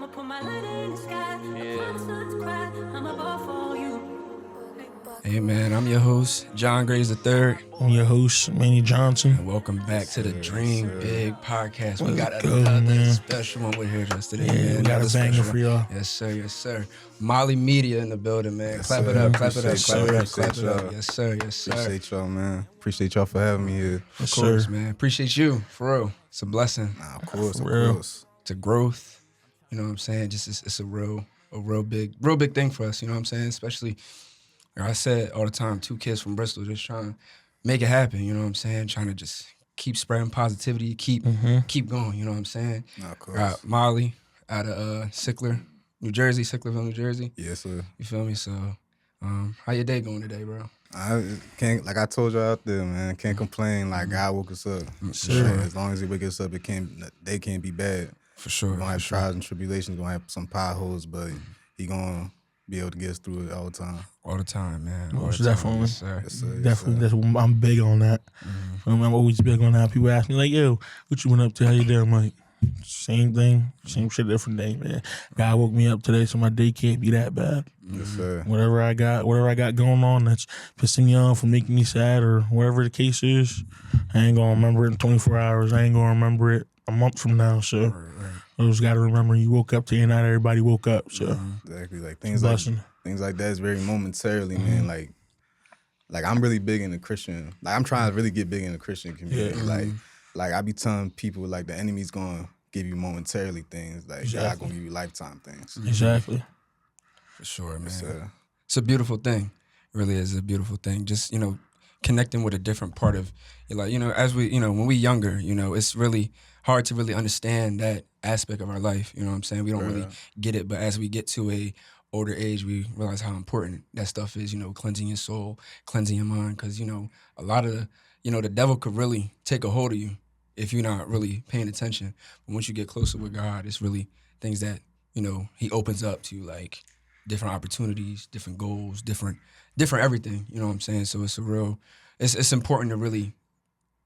I'ma put my light in the sky. I promise not to cry. I'm above for you. Hey man, I'm your host, John Graves III. I'm your host, Manny Johnson. And welcome back to the Dream Big Podcast. We got go, another man. special one with here just today, Yeah, man. we got Another a banger special for y'all. Yes, sir, yes, sir. MallyyMedia in the building, man. Yes, clap sir. it up, clap it up, Appreciate clap it y'all. up, clap it Appreciate up. y'all. Yes, sir, yes, sir. Appreciate y'all, man. Appreciate y'all for having me here. Of course, man. Appreciate you, for real. It's a blessing. Nah, of course, of real. course. It's a growth. You know what I'm saying? Just it's a real big thing for us. You know what I'm saying? Especially, like I said all the time, 2 kids from Bristol just trying to make it happen. You know what I'm saying? Trying to just keep spreading positivity, keep going. You know what I'm saying? Nah, of course. Mallyy out of Sicklerville, New Jersey. Yes, sir. You feel me? So, how your day going today, bro? I can't, like I told you out there, man, can't complain. Like God woke us up. Sure. As long as He wake us up, they can't be bad. For sure. We're gonna have trials and tribulations, gonna have some potholes, but He gonna be able to get us through it all the time. All the time, man. All Most the time. definitely. Yes, sir. Yes, sir. Yes, Definitely, sir. I'm big on that. I'm always big on that. People ask me like, "Yo, what you went up to? How you doing?" I'm like, same thing, same shit, different day, man. God woke me up today, so my day can't be that bad. Yes, sir. Whatever I got going on that's pissing me off or making me sad or whatever the case is, I ain't gonna remember it in 24 hours. I ain't gonna remember it a month from now. So I just gotta remember you woke up today, not everybody woke up. So Exactly. Like it's a blessing. things like that is very momentarily, man. Like I'm really big in the Christian. Like I'm trying to really get big in the Christian community. Yeah. Like I be telling people like the enemy's gonna give you momentarily things. Like they're not gonna give you lifetime things. Exactly. For sure, man. So, It's a beautiful thing. It really is a beautiful thing. Just, connecting with a different part of your life. As we, when we younger, it's really hard to really understand that aspect of our life. You know what I'm saying? We don't really get it. But as we get to a older age, we realize how important that stuff is, cleansing your soul, cleansing your mind. Because, a lot of the devil could really take a hold of you if you're not really paying attention. But once you get closer with God, it's really things that, he opens up to, like, different opportunities, different goals, different everything. You know what I'm saying? So it's important to really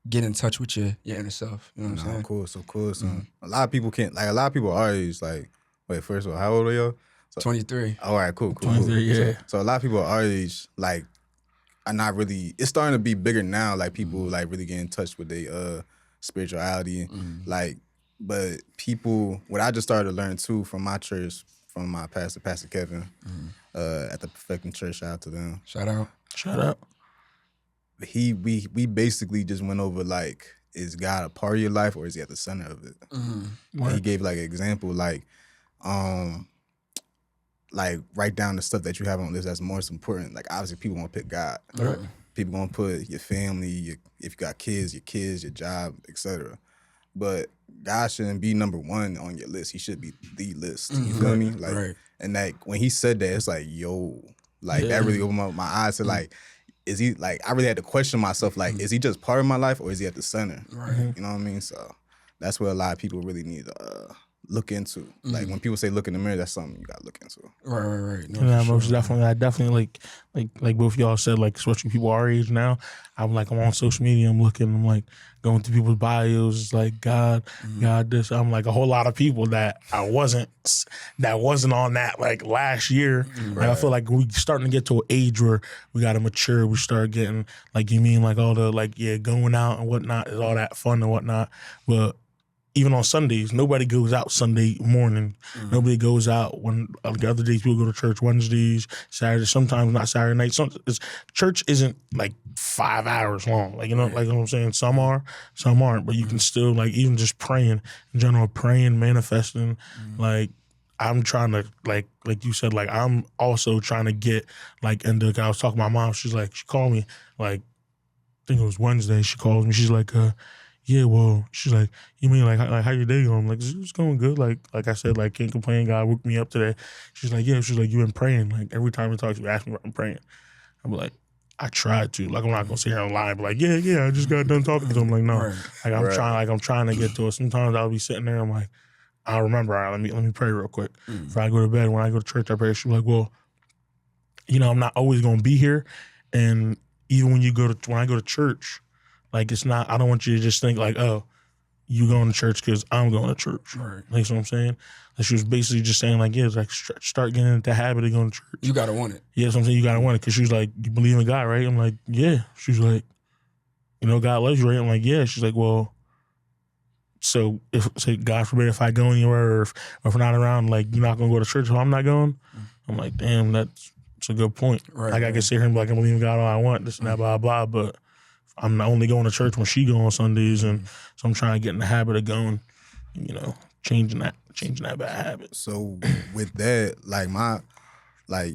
get in touch with your inner self. You know what I'm saying? Of course. A lot of people can't. Like a lot of people our age. Like, wait, first of all, how old are y'all? 23. All right, cool. 23, yeah. So a lot of people our age, like, are not really. It's starting to be bigger now. Like people like really get in touch with their spirituality. Like, but people, what I just started to learn too from my church, from my pastor, Pastor Kevin, at the Perfecting Church. Shout out to them. Shout out. We basically just went over like, is God a part of your life or is He at the center of it? And he gave like an example, like write down the stuff that you have on the list that's most important. Like obviously people gonna pick God. Right. People gonna put your family, if you got kids, your job, etc. But God shouldn't be number one on your list. He should be the list. You feel me? Like, and like when he said that, it's like, yo, like that really opened up my eyes to like, is he like? I really had to question myself. Like, is he just part of my life or is he at the center? Right. You know what I mean? So that's what a lot of people really need to look into. Like when people say look in the mirror, that's something you got to look into. Right. No, Yeah, for most sure. definitely. I definitely like both of y'all said, like especially people our age now. I'm on social media. I'm looking. I'm like going through people's bios. It's like God this. I'm like a whole lot of people that wasn't on that like last year. Like I feel like we starting to get to an age where we got to mature. We start getting like you mean like all the like going out and whatnot is all that fun and whatnot, but. Even on Sundays, nobody goes out Sunday morning. Nobody goes out when the other days people go to church. Wednesdays, Saturdays, sometimes not Saturday night. Church isn't like 5 hours long. Like like what I'm saying. Some are, some aren't. But you can still like even just praying in general, praying, manifesting. Like I'm trying to like you said. Like I'm also trying to get like into. I was talking to my mom. She called me like I think it was Wednesday. She calls me. She's like. Yeah, well, she's like, you mean like how your day going? I'm like, it's going good. Like I said, like can't complain. God woke me up today. She's like, yeah. She's like, you been praying. Like every time we talk, you ask me what I'm praying. I'm like, I tried to. Like I'm not gonna sit here and lie. But like, yeah, I just got done talking to him. Like no, I'm trying to get to it. Sometimes I'll be sitting there. I'm like, I'll remember. All right, let me pray real quick before I go to bed. When I go to church, I pray. She's like, well, I'm not always gonna be here, and even when I go to church. Like, it's not, I don't want you to just think like, oh, you going to church because I'm going to church. Right. Like, what I'm saying? And she was basically just saying, like, yeah, it's like, start getting into the habit of going to church. You got to want it. Yeah, that's what I'm saying. You got to want it. Because she was like, you believe in God, right? I'm like, yeah. She was like, you know, God loves you, right? I'm like, yeah. She's like, well, so if, say, God forbid, if I go anywhere or if I'm not around, like, you're not going to go to church if I'm not going? I'm like, damn, that's a good point. Right, like, I can sit here and be like, I believe in God all I want, this and that, blah, blah, but I'm not only going to church when she go on Sundays, and so I'm trying to get in the habit of going, you know, changing that bad habit. So with that, like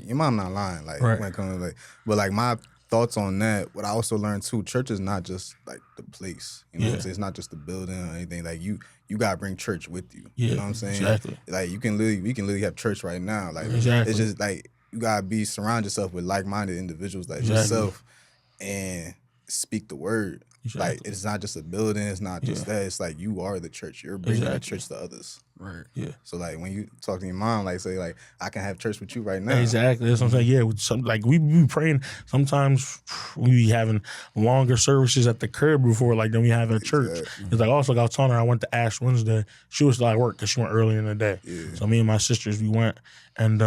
your mom not lying, like when it comes to like, but like my thoughts on that, what I also learned too, church is not just like the place, you know what I'm saying? It's not just the building or anything. Like you gotta bring church with you. You know what I'm saying? Exactly. Like we can literally have church right now. Like exactly. It's just like you gotta surround yourself with like-minded individuals like yourself and speak the word. Exactly. Like it's not just a building, it's not just that. It's like you are the church. You're bringing the church to others. Right. Yeah. So like when you talk to your mom, like say like I can have church with you right now. Exactly. That's what I'm saying. Yeah. With some, like we be praying. Sometimes we be having longer services at the crib before like than we have at church. It's like also like I was telling her I went to Ash Wednesday. She was still at work because she went earlier in the day. Yeah. So me and my sisters we went and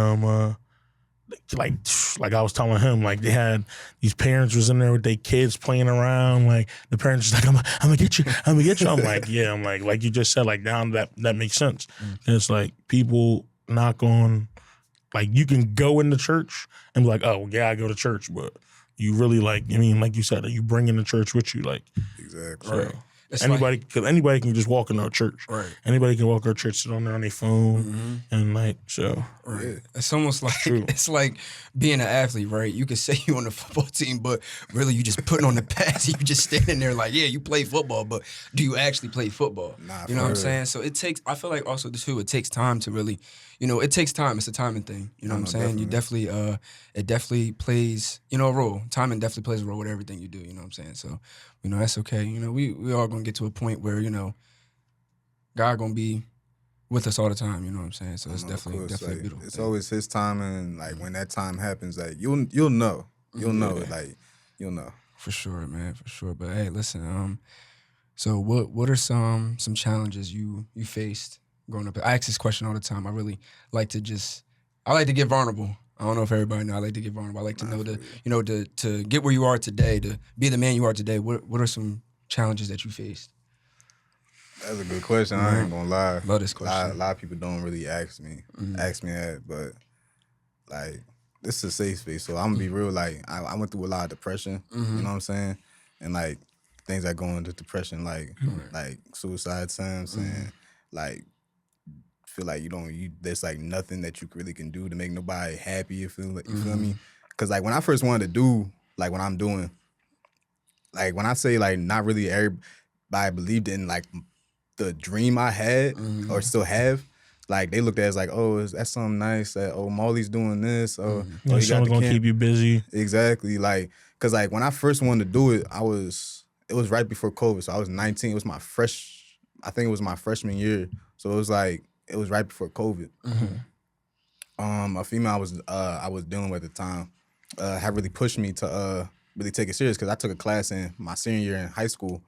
like I was telling him, like they had these parents was in there with their kids playing around. Like the parents was like, I'm gonna get you. I'm like, yeah. I'm like you just said, like down that makes sense. And it's like people not going, like you can go into church and be like, oh yeah, I go to church, but you really like, I mean, like you said, you bring in the church with you, like exactly. So, right. Anybody can just walk into a church. Right. Anybody can walk to a church, sit on there on their phone, and like so. Right. Yeah. It's almost like True. It's like being an athlete, right? You can say you on the football team, but really you just putting on the pads. You just standing there like, yeah, you play football, but do you actually play football? Nah, you know what I'm saying? So it takes. I feel like also too, it takes time to really, you know, it takes time. It's a timing thing. You know what I'm saying? Definitely. You definitely, it definitely plays, you know, a role. Timing definitely plays a role with everything you do. You know what I'm saying? So, you know, that's okay. You know, we all gonna get to a point where, you know, God gonna be with us all the time, you know what I'm saying? So it's definitely like, a beautiful it's thing. always his time, and like when that time happens, like you'll know. You'll know it, like you'll know. For sure, man, for sure. But hey, listen, so what are some challenges you faced growing up? I ask this question all the time. I really like to get vulnerable. I don't know if everybody know. I like to get vulnerable. I like to know to get where you are today, to be the man you are today. What are some challenges that you faced? That's a good question. I ain't gonna lie. Love this question. A lot of people don't really ask me that, but like this is a safe space. So I'm gonna be real. Like I went through a lot of depression. You know what I'm saying? And like things that go into depression, like suicide attempts and like feel like there's like nothing that you really can do to make nobody happy. You feel me? Because like when I first wanted to do like what I'm doing, like when I say like not really everybody believed in like the dream I had or still have, like they looked at it as like, oh, that's something nice. That Mally's doing this. Oh, you someone's gonna keep you busy. Exactly. Like, cause like when I first wanted to do it, it was right before COVID. So I was 19. It was I think it was my freshman year. So it was right before COVID. A female I was dealing with at the time had really pushed me to really take it serious, because I took a class in my senior year in high school,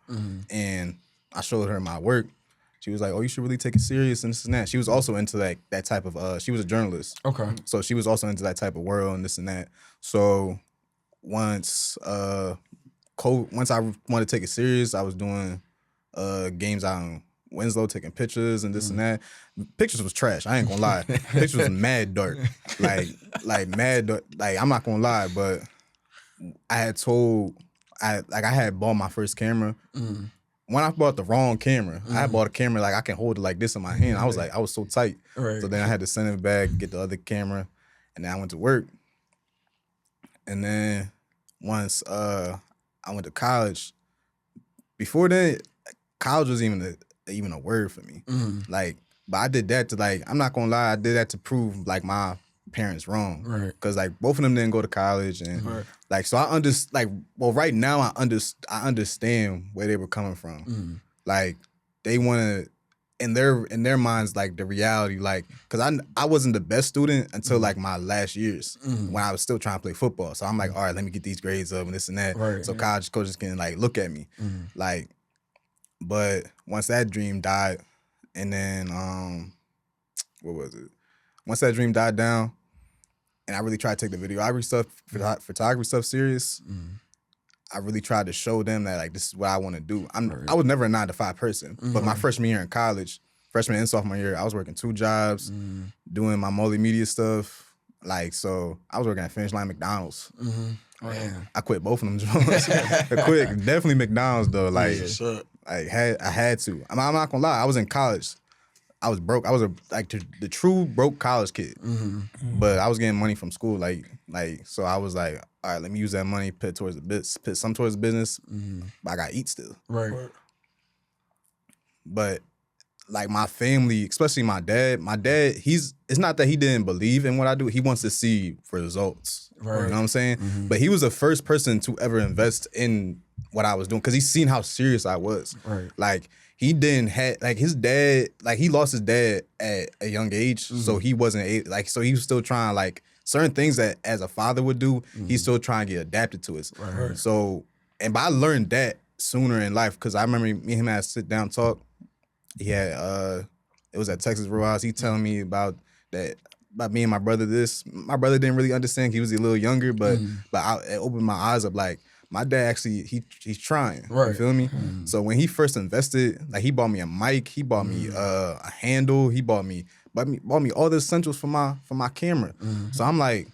and I showed her my work. She was like, "Oh, you should really take it serious," and this and that. She was also into like that type of. She was a journalist. Okay. So she was also into that type of world and this and that. So once I wanted to take it serious, I was doing games out in Winslow, taking pictures and this and that. Pictures was trash. I ain't gonna lie. Pictures was mad dark. Like mad dark. Like I'm not gonna lie, but I had bought my first camera. When I bought the wrong camera, I had bought a camera like I can hold it like this in my hand. I was so tight. Right. So then I had to send it back, get the other camera, and then I went to work. And then once I went to college, before that, college was even a word for me. Like, but I did that to like, I'm not gonna lie, I did that to prove like my parents wrong. Right. Cause like both of them didn't go to college, and like so I right now I understand where they were coming from. Like they wanna in their minds, like the reality, like, cause I wasn't the best student until like my last years when I was still trying to play football. So I'm like, all right, let me get these grades up and this and that. Right. So college coaches can like look at me. Like But once that dream died, and then what was it? Once that dream died down, and I really tried to take the videography stuff, photography stuff serious. I really tried to show them that like this is what I want to do. I was never a 9-to-5 person, but my freshman year in college, freshman and sophomore year, I was working 2 jobs, doing my MallyyMedia stuff. Like, so I was working at Finish Line McDonald's. Oh, yeah. I quit both of them jobs. I quit definitely McDonald's though. Like, I had to. I'm not gonna lie. I was in college. I was broke. I was the true broke college kid. But I was getting money from school. Like so I was like, all right, let me use that money, put some towards the business. But I gotta eat still. Right. But like my family, especially my dad, it's not that he didn't believe in what I do. He wants to see results. Right. You know what I'm saying? But he was the first person to ever invest in what I was doing because he seen how serious I was. Right. Like he didn't have like his dad, like he lost his dad at a young age, so he wasn't so he was still trying like certain things that as a father would do, he's still trying to get adapted to it. Right. So but I learned that sooner in life because I remember me and him had a sit down talk. He had it was at Texas Row House. He telling me about me and my brother. My brother didn't really understand. He was a little younger, but it opened my eyes up. Like my dad actually he's trying. Right. You feel me? So when he first invested, like he bought me a mic, he bought me a handle, he bought me all the essentials for my camera. So I'm like,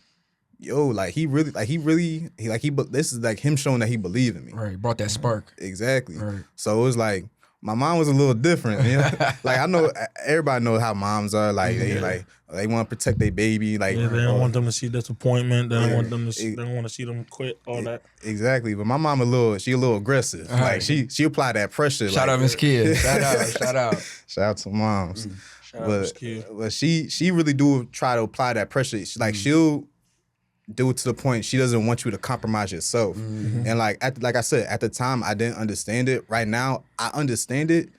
yo, this is like him showing that he believed in me. Right. Brought that spark. Exactly. Right. So it was like. My mom was a little different, you know? Like I know everybody knows how moms are. Like they want to protect their baby. Like they don't want them to see disappointment. They don't want them to. They don't want to see them quit. All that. Exactly. But my mom she a little aggressive. Like she apply that pressure. Shout out Miss Kid. Shout out. Shout out to moms. Shout out Miss Kid. But she really do try to apply that pressure. She'll do it to the point she doesn't want you to compromise yourself. And like I said, at the time I didn't understand it. Right now I understand it.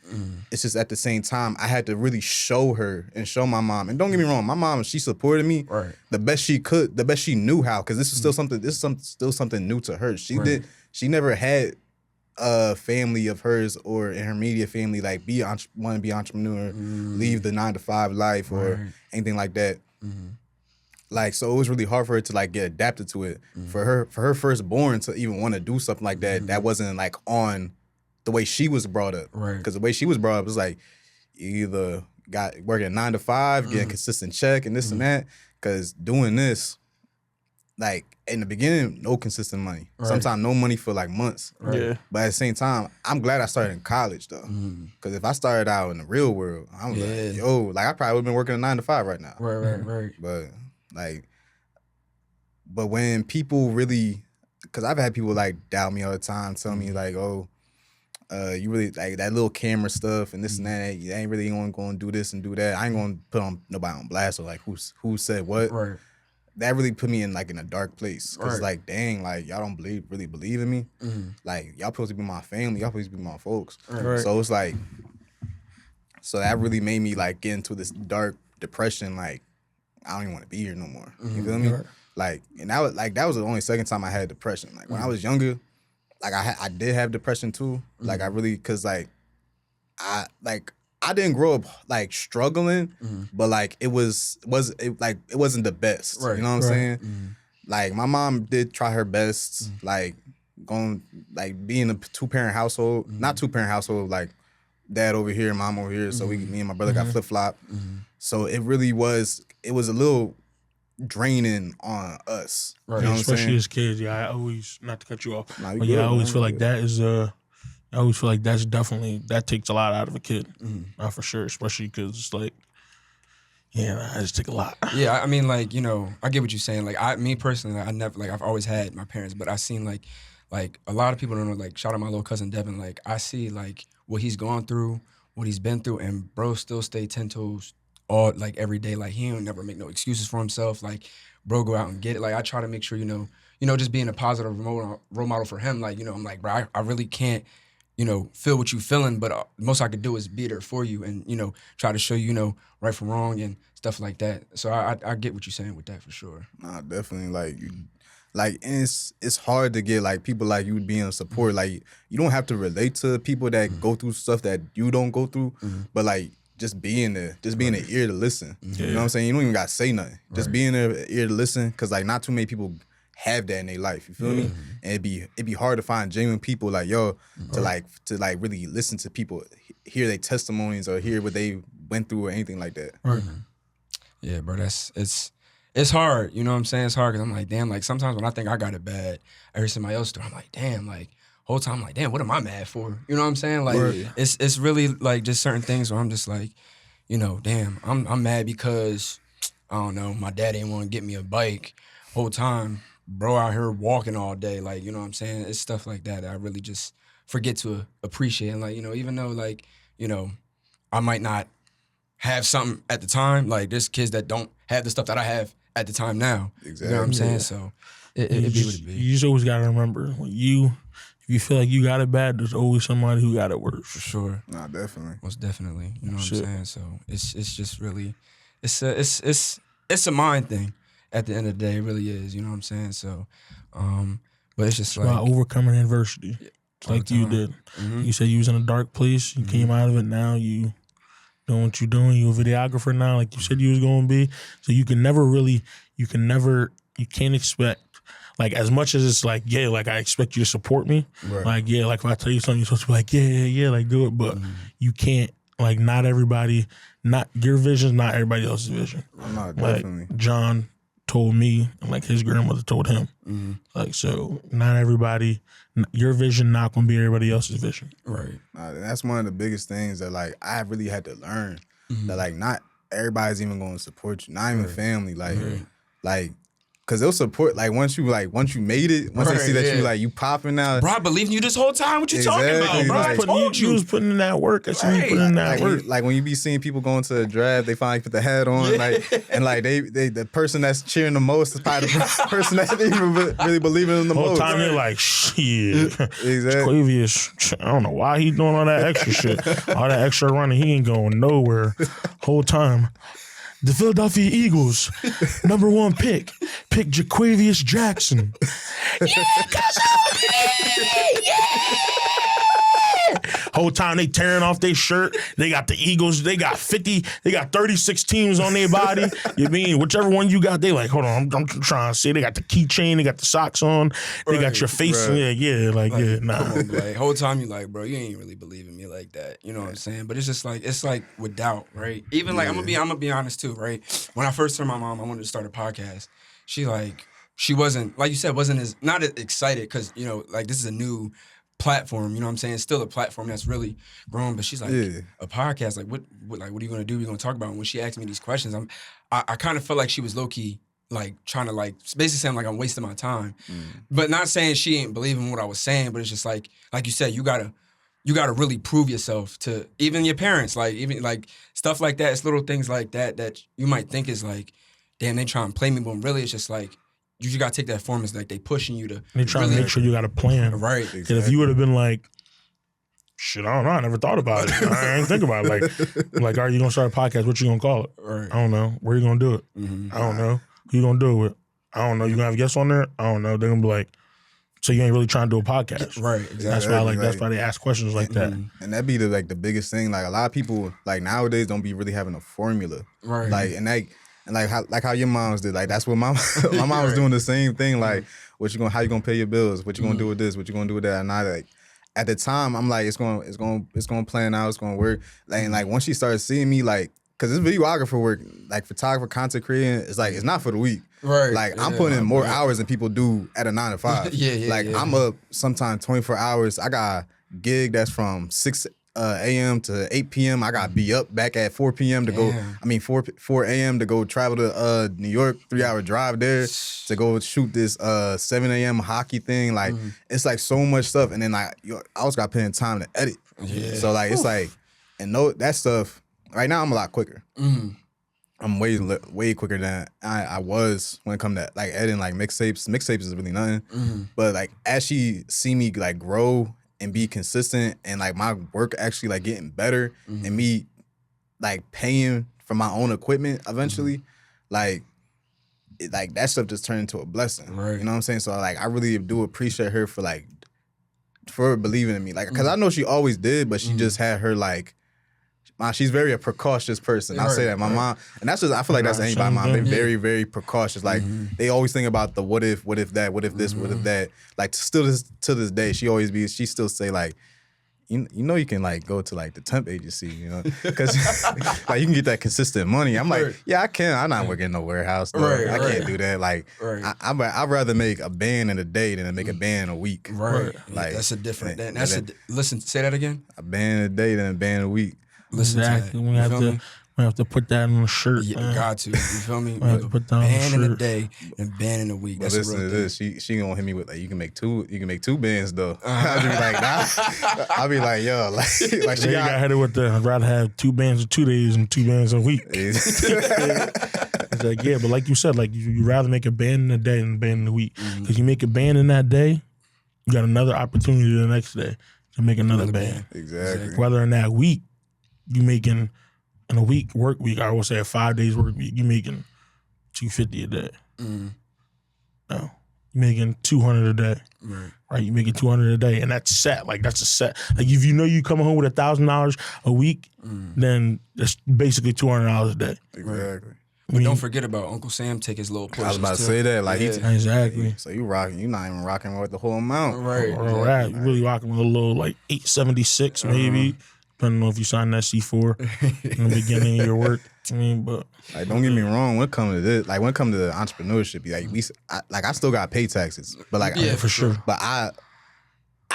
It's just at the same time I had to really show her and show my mom. And don't get me wrong, my mom, she supported me the best she could, the best she knew how. Because this is still something. This is still something new to her. She never had a family of hers or in her media family like want to be entrepreneur, leave the 9-to-5 life or anything like that. Like, so it was really hard for her to like get adapted to it. For her firstborn to even want to do something like that, that wasn't like on the way she was brought up. Right. Because the way she was brought up was like, you either got working 9-to-5, getting consistent check and this and that. Because doing this, like in the beginning, no consistent money. Sometimes no money for like months. Yeah. But at the same time, I'm glad I started in college though. Because if I started out in the real world, I'm like, yo, like I probably would have been working a 9-to-5 right now. Right. But when people really, because I've had people like doubt me all the time, tell me like, oh, you really like that little camera stuff and this and that. You ain't really going to do this and do that. I ain't going to put nobody on blast or like who said what. Right. That really put me in like in a dark place. Cause like, dang, like y'all don't really believe in me. Like y'all supposed to be my family. Y'all supposed to be my folks. Right. So it's like, so that really made me like get into this dark depression. Like I don't even want to be here no more. You feel me? Right. Like, and that was the only second time I had depression. Like when I was younger, like I did have depression too. Like I really, cause like I didn't grow up like struggling, but like it wasn't the best. Right. You know what I'm saying? Like my mom did try her best, like going like being a 2-parent household, not 2-parent household, like dad over here, mom over here. So me and my brother got flip-flop. So it was a little draining on us. Right. You know especially as kids. Yeah, I always, not to cut you off, but good, I always feel like that is I always feel like that's definitely, that takes a lot out of a kid. For sure, especially because it's like, I just take a lot. Yeah, I mean, like, you know, I get what you're saying. Like, me personally, I never, like, I've always had my parents, but I've seen, like a lot of people don't know, like, shout out my little cousin Devin, like, I see, like, what he's gone through, what he's been through, and bro still stay 10 toes all, like, every day. Like, he don't never make no excuses for himself. Like, bro, go out and get it. Like, I try to make sure, you know, just being a positive role model for him. Like, you know, I'm like, bro, I really can't, you know, feel what you feeling, but the most I could do is be there for you and, you know, try to show you, you know, right from wrong and stuff like that. So I get what you're saying with that for sure. Nah, definitely. Like, Like, and it's hard to get like people like you being support. Like, you don't have to relate to people that go through stuff that you don't go through, but like just being there, just being an ear to listen. You know what I'm saying? You don't even gotta say nothing. Just being there, ear to listen, cause like not too many people have that in their life. You feel me? And it'd be hard to find genuine people like to like really listen to people, hear their testimonies or hear what they went through or anything like that. Yeah, bro, it's hard. You know what I'm saying? It's hard because I'm like, damn, like sometimes when I think I got it bad, I hear somebody else do, I'm like, damn, like whole time I'm like, damn, what am I mad for? You know what I'm saying? Like it's really like just certain things where I'm just like, you know, damn, I'm mad because I don't know, my dad didn't want to get me a bike. Whole time, bro out here walking all day. Like, you know what I'm saying? It's stuff like that I really just forget to appreciate. And like, you know, even though like, you know, I might not have something at the time, like there's kids that don't have the stuff that I have at the time now. Exactly. You know what I'm saying? So it be what it be. You just always gotta remember, if you feel like you got it bad, there's always somebody who got it worse. For sure. Nah, definitely. Most definitely. You know what I'm saying? So it's just really, it's a mind thing. At the end of the day, it really is. You know what I'm saying? So, but it's just like about overcoming adversity, like you did. You said you was in a dark place. You came out of it. Now you doing what you're doing. You a videographer now, like you said you was going to be. So you can't expect, like as much as it's like, yeah, like I expect you to support me. Right. Like, yeah, like if I tell you something, you're supposed to be like, yeah, like do it. But you can't, like not everybody, not your vision, not everybody else's vision. No, definitely. Like John told me, and like his grandmother told him. Like, so not everybody, your vision not gonna be everybody else's vision. Right. That's one of the biggest things that like I really had to learn. That like not everybody's even gonna support you, not even family. Like cause they'll support once you made it, once they see that you popping out. Bro, I believe in you this whole time. What you talking about, bro? I told you. You was putting in that work. I seen you putting in that work. Like when you be seeing people going to the draft, they finally put the hat on, and like they the person that's cheering the most is probably the person that they even really believing in the most. Whole time they're like, shit. Exactly. Clavius, I don't know why he doing all that extra shit. All that extra running, he ain't going nowhere. Whole time. The Philadelphia Eagles, #1 pick Jaquavius Jackson. Yeah, whole time they tearing off their shirt. They got the Eagles. They got 36 teams on their body. You mean whichever one you got? They like, hold on, I'm trying to see. They got the keychain. They got the socks on. They got your face. Nah. Come on, like whole time you like, bro, you ain't really believing me like that. You know what I'm saying? But it's just like with doubt, right? Even like I'm gonna be honest too, right? When I first told my mom I wanted to start a podcast, she wasn't, like you said, not as excited because you know like this is a new platform, you know what I'm saying? It's still a platform that's really grown, but she's like, a podcast, like what are you gonna do? We're gonna talk about it. And when she asked me these questions, I kind of felt like she was low key like trying to like basically saying like I'm wasting my time, but not saying she ain't believing what I was saying. But it's just like you said, you gotta really prove yourself to even your parents, like even like stuff like that. It's little things like that you might think is like, damn, they try and play me, but really it's just like. You just gotta take that form as like they pushing you to. They trying to make sure you got a plan, right? Because if you would have been like, shit, I don't know, I never thought about it. I ain't think about it. Like, all right, you gonna start a podcast? What you gonna call it? Right. I don't know. Where you gonna do it? I don't know. Who you gonna do it with? I don't know. You gonna have guests on there? I don't know. They're gonna be like, so you ain't really trying to do a podcast, right? Exactly. That's why they ask questions like that. And that be the biggest thing. Like a lot of people like nowadays don't be really having a formula, right? Like and how your moms did. Like that's what my mom was doing the same thing. Like how you gonna pay your bills? What you gonna do with this? What you gonna do with that? And I like at the time I'm like it's gonna plan out. It's gonna work. And like once she started seeing me like. Cause this videographer work, like photographer, content creating, it's like it's not for the week. Right. Like I'm putting in more hours than people do at a 9 to 5. I'm up sometimes 24 hours. I got a gig that's from 6 a.m. to 8 p.m. I got to be up back at 4 p.m. to go. 4 a.m. to go travel to New York, 3-hour drive there to go shoot this 7 a.m. hockey thing. Like it's like so much stuff, and then like I also got to put in time to edit. Yeah. So like it's like and that stuff. Right now, I'm a lot quicker. I'm way quicker than I was when it come to like editing like mixtapes. Mixtapes is really nothing. But like as she see me like grow and be consistent and like my work actually like getting better and me like paying for my own equipment eventually, like like that stuff just turned into a blessing. Right. You know what I'm saying? So like I really do appreciate her for believing in me. Like, cause I know she always did, but she just had her like, she's very a precautious person. I'll say that. My mom, and that's just, I feel like that's anybody's mom. They're very, very precautious. Like they always think about the what if that, what if this, what if that. Like still to this day, she still say like, you know you can like go to like the temp agency, you know, because like you can get that consistent money. I'm like, yeah, I can. I'm not working in no warehouse. Though. I can't do that. Like, I'd rather make a band in a day than to make a band in a week. Right. Like that's a different. Listen. Say that again. A band in a day than a band in a week. Listen exactly. to that. We have to put that on a shirt. Yeah, got to. You feel me? We have to put that on a band in a shirt. day and band in a week. But That's listen a real to thing. this. She gonna hit me with like you can make two bands though. I'll be like, nah. I'll be like, yo, like she got headed with the I'd rather have 2 bands in 2 days and 2 bands a week. It's It's like, yeah, but like you said, like you rather make a band in a day than a band in a week. Because you make a band in that day, you got another opportunity the next day to make another band. Exactly. Whether in that week you making in a work week, I would say a 5 days work week, you making $250 a day. No, you making $200 a day. Right, you making $200 a day, and that's set. Like that's a set. Like if you know you coming home with $1,000 a week, then that's basically $200 a day. Exactly. But don't forget about Uncle Sam take his little portion. I was about to say that. Like Exactly. So you rocking? You not even rocking with the whole amount, Right. Or right, you really rocking with a little like 876 maybe, depending on if you sign that C4 in the beginning of your work. I mean, but like don't get me wrong. When it comes to this, like when it comes to entrepreneurship, like I still got to pay taxes, but like for sure. But I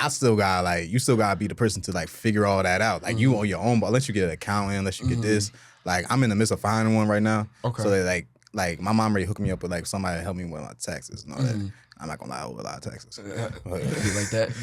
still got like you still gotta be the person to like figure all that out. Like you on your own, but unless you get an accountant, unless you get this. Like I'm in the midst of finding one right now. Okay. So that, like my mom already hooked me up with like somebody to help me with my taxes and all that. I'm not gonna lie, I owe a lot of taxes. Be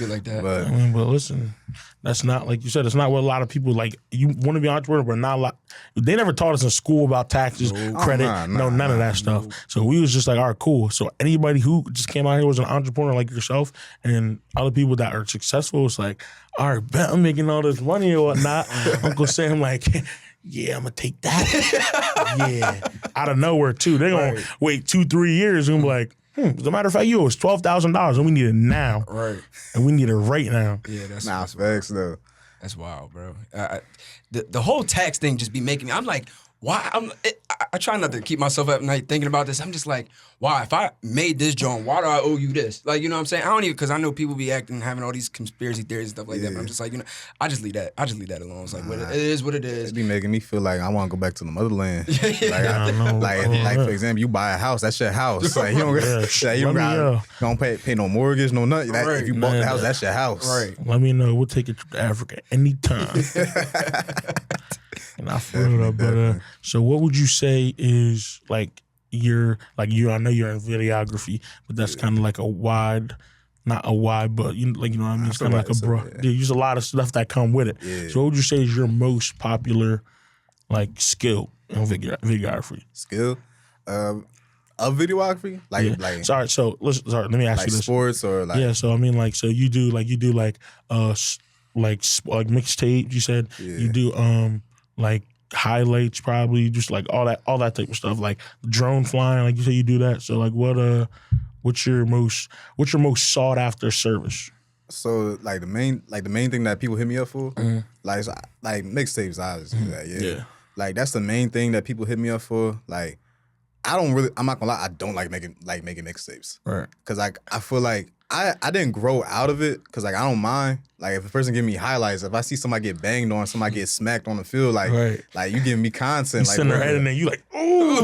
like that. But I mean, but listen, that's not like you said. It's not what a lot of people like. You want to be an entrepreneur, but not a lot. They never taught us in school about taxes, credit, none of that stuff. So we was just like, all right, cool. So anybody who just came out here was an entrepreneur like yourself, and other people that are successful was like, all right, bet I'm making all this money or whatnot. Uncle Sam like. Yeah, I'm gonna take that. Yeah, out of nowhere too. They're gonna wait 2-3 years and be like, as a matter of fact, you owe us $12,000 and we need it now. Right. And we need it right now. Yeah, that's facts though. That's wild, bro. The whole tax thing just be making me. I'm like, why? I try not to keep myself up at night thinking about this. I'm just like, why? If I made this joint, why do I owe you this? Like, you know what I'm saying? I don't even, because I know people be acting, having all these conspiracy theories and stuff like that. But I'm just like, you know, I just leave that alone. It's like, it is what it is. It be making me feel like I want to go back to the motherland. Like, like for example, you buy a house, that's your house. Like you don't pay no mortgage, no nothing. Like, if you bought the house, that's your house. Right. Let me know. We'll take it to Africa anytime. And I feel that, but so what would you say is like I know you're in videography, but that's kind of like a wide, not a wide, but you know what I mean. It's kind of like a broad. There's a lot of stuff that come with it. Yeah. So what would you say is your most popular like skill in videography? Skill, of videography, Sorry, let me ask you this. Sports or like So I mean like so you do mixtape. You said you do like highlights, probably just like all that type of stuff, like drone flying, like you say you do that. So like what's your most sought after service? So like the main thing that people hit me up for, like mixtapes, obviously. Yeah. Like that's the main thing that people hit me up for. Like I'm not gonna lie, I don't like making mixtapes. Right. Cause like I feel like I didn't grow out of it because like I don't mind. Like if a person give me highlights, if I see somebody get banged on, somebody get smacked on the field, like you giving me content. You send her head in there, you like, ooh.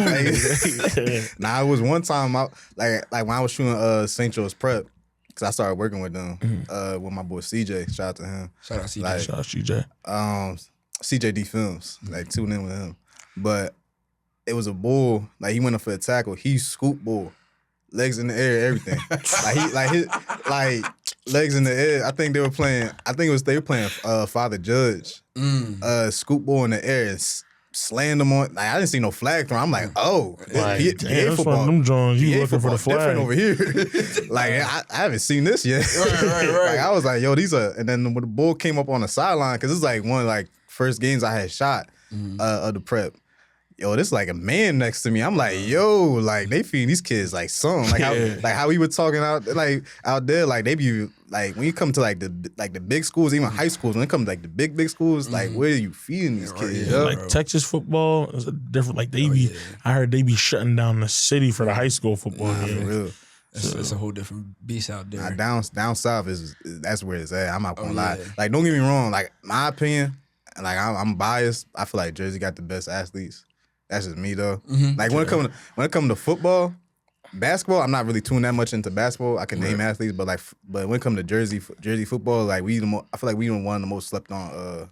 Nah, it was one time like when I was shooting St. Joe's Prep, because I started working with them with my boy CJ. Shout out to him. Shout out CJ. Shout out CJ. CJD Films. Like tune in with him. But it was a bull. Like he went up for a tackle. He scooped bull. Legs in the air, everything. like legs in the air. I think they were playing. They were playing Father Judge. Scoop ball in the air and slammed them on. Like I didn't see no flag thrown. I'm like, oh, PA football. Them Jones, you looking for the flag over here? Like I haven't seen this yet. Right. Like I was like, yo, these are. And then when the bull came up on the sideline, because this is like one of like first games I had shot of the prep. yo, this is like a man next to me. I'm like, yo, like they feeding these kids like something. Like how we were talking out there, like they be like when you come to like the big schools, even high schools, when it comes to like the big schools, like where are you feeding these kids? Like Texas football is different. Like they be, I heard they be shutting down the city for the high school football. For real. It's a whole different beast out there. Down south that's where it's at. I'm not gonna lie. Like don't get me wrong. Like my opinion, like I'm biased. I feel like Jersey got the best athletes. That's just me though. Like when it comes to football, basketball, I'm not really tuned that much into basketball. I can name athletes, but when it comes to Jersey football, like I feel like we one of the most slept on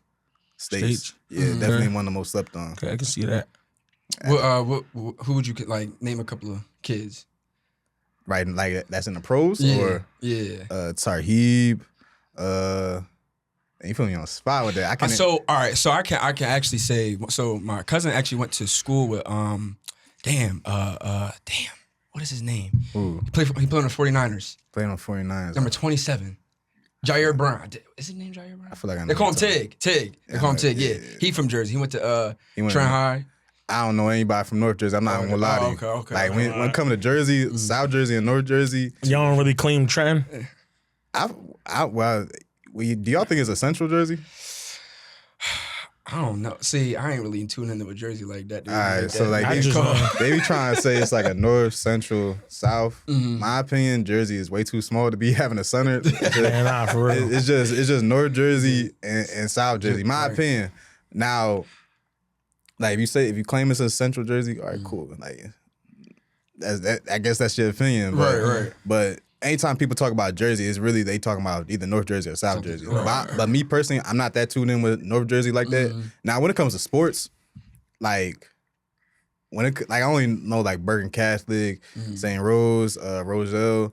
states. Yeah, definitely one of the most slept on. Okay, I can see that. Who would you like name a couple of kids? Right, like that's in the pros or Tarheeb, you put me on the spot with that. I can actually say, so my cousin actually went to school with what is his name? Ooh. He played on the 49ers. Playing on 49ers. Number 27. Jair Brown. Is his name Jair Brown? I feel like I know. They call him Tig. They call him Tig, yeah. He from Jersey. He went to Trent High. I don't know anybody from North Jersey. I'm not gonna lie to you. Okay. Like when it comes to Jersey, South Jersey and North Jersey, y'all don't really claim Trenton. Do y'all think it's a Central Jersey? I don't know. See, I ain't really tuned into with Jersey like that. Dude. All right, so like they be trying to say it's like a North, Central, South. My opinion, Jersey is way too small to be having a center. Nah, for real. It's just North Jersey and South Jersey. My opinion. Now, like if you claim it's a Central Jersey, all right, cool. Like I guess that's your opinion. But, right. But anytime people talk about Jersey, it's really they talking about either North Jersey or South Jersey. But me personally, I'm not that tuned in with North Jersey like that. Now, when it comes to sports, like I only know like Bergen Catholic, St. Rose, Roselle,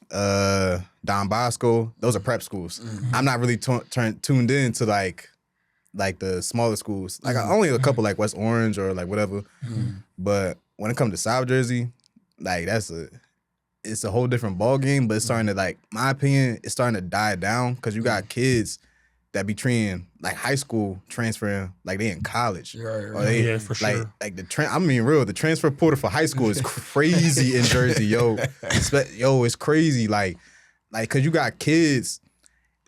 Don Bosco. Those are prep schools. I'm not really tuned in to like the smaller schools. Like only a couple like West Orange or like whatever. But when it comes to South Jersey, like it's a whole different ball game, but it's starting to, like, my opinion, it's starting to die down because you got kids that be treating like high school transferring like they in college. Yeah, for sure. Like the transfer portal for high school is crazy in Jersey, yo. It's crazy. Like cause you got kids.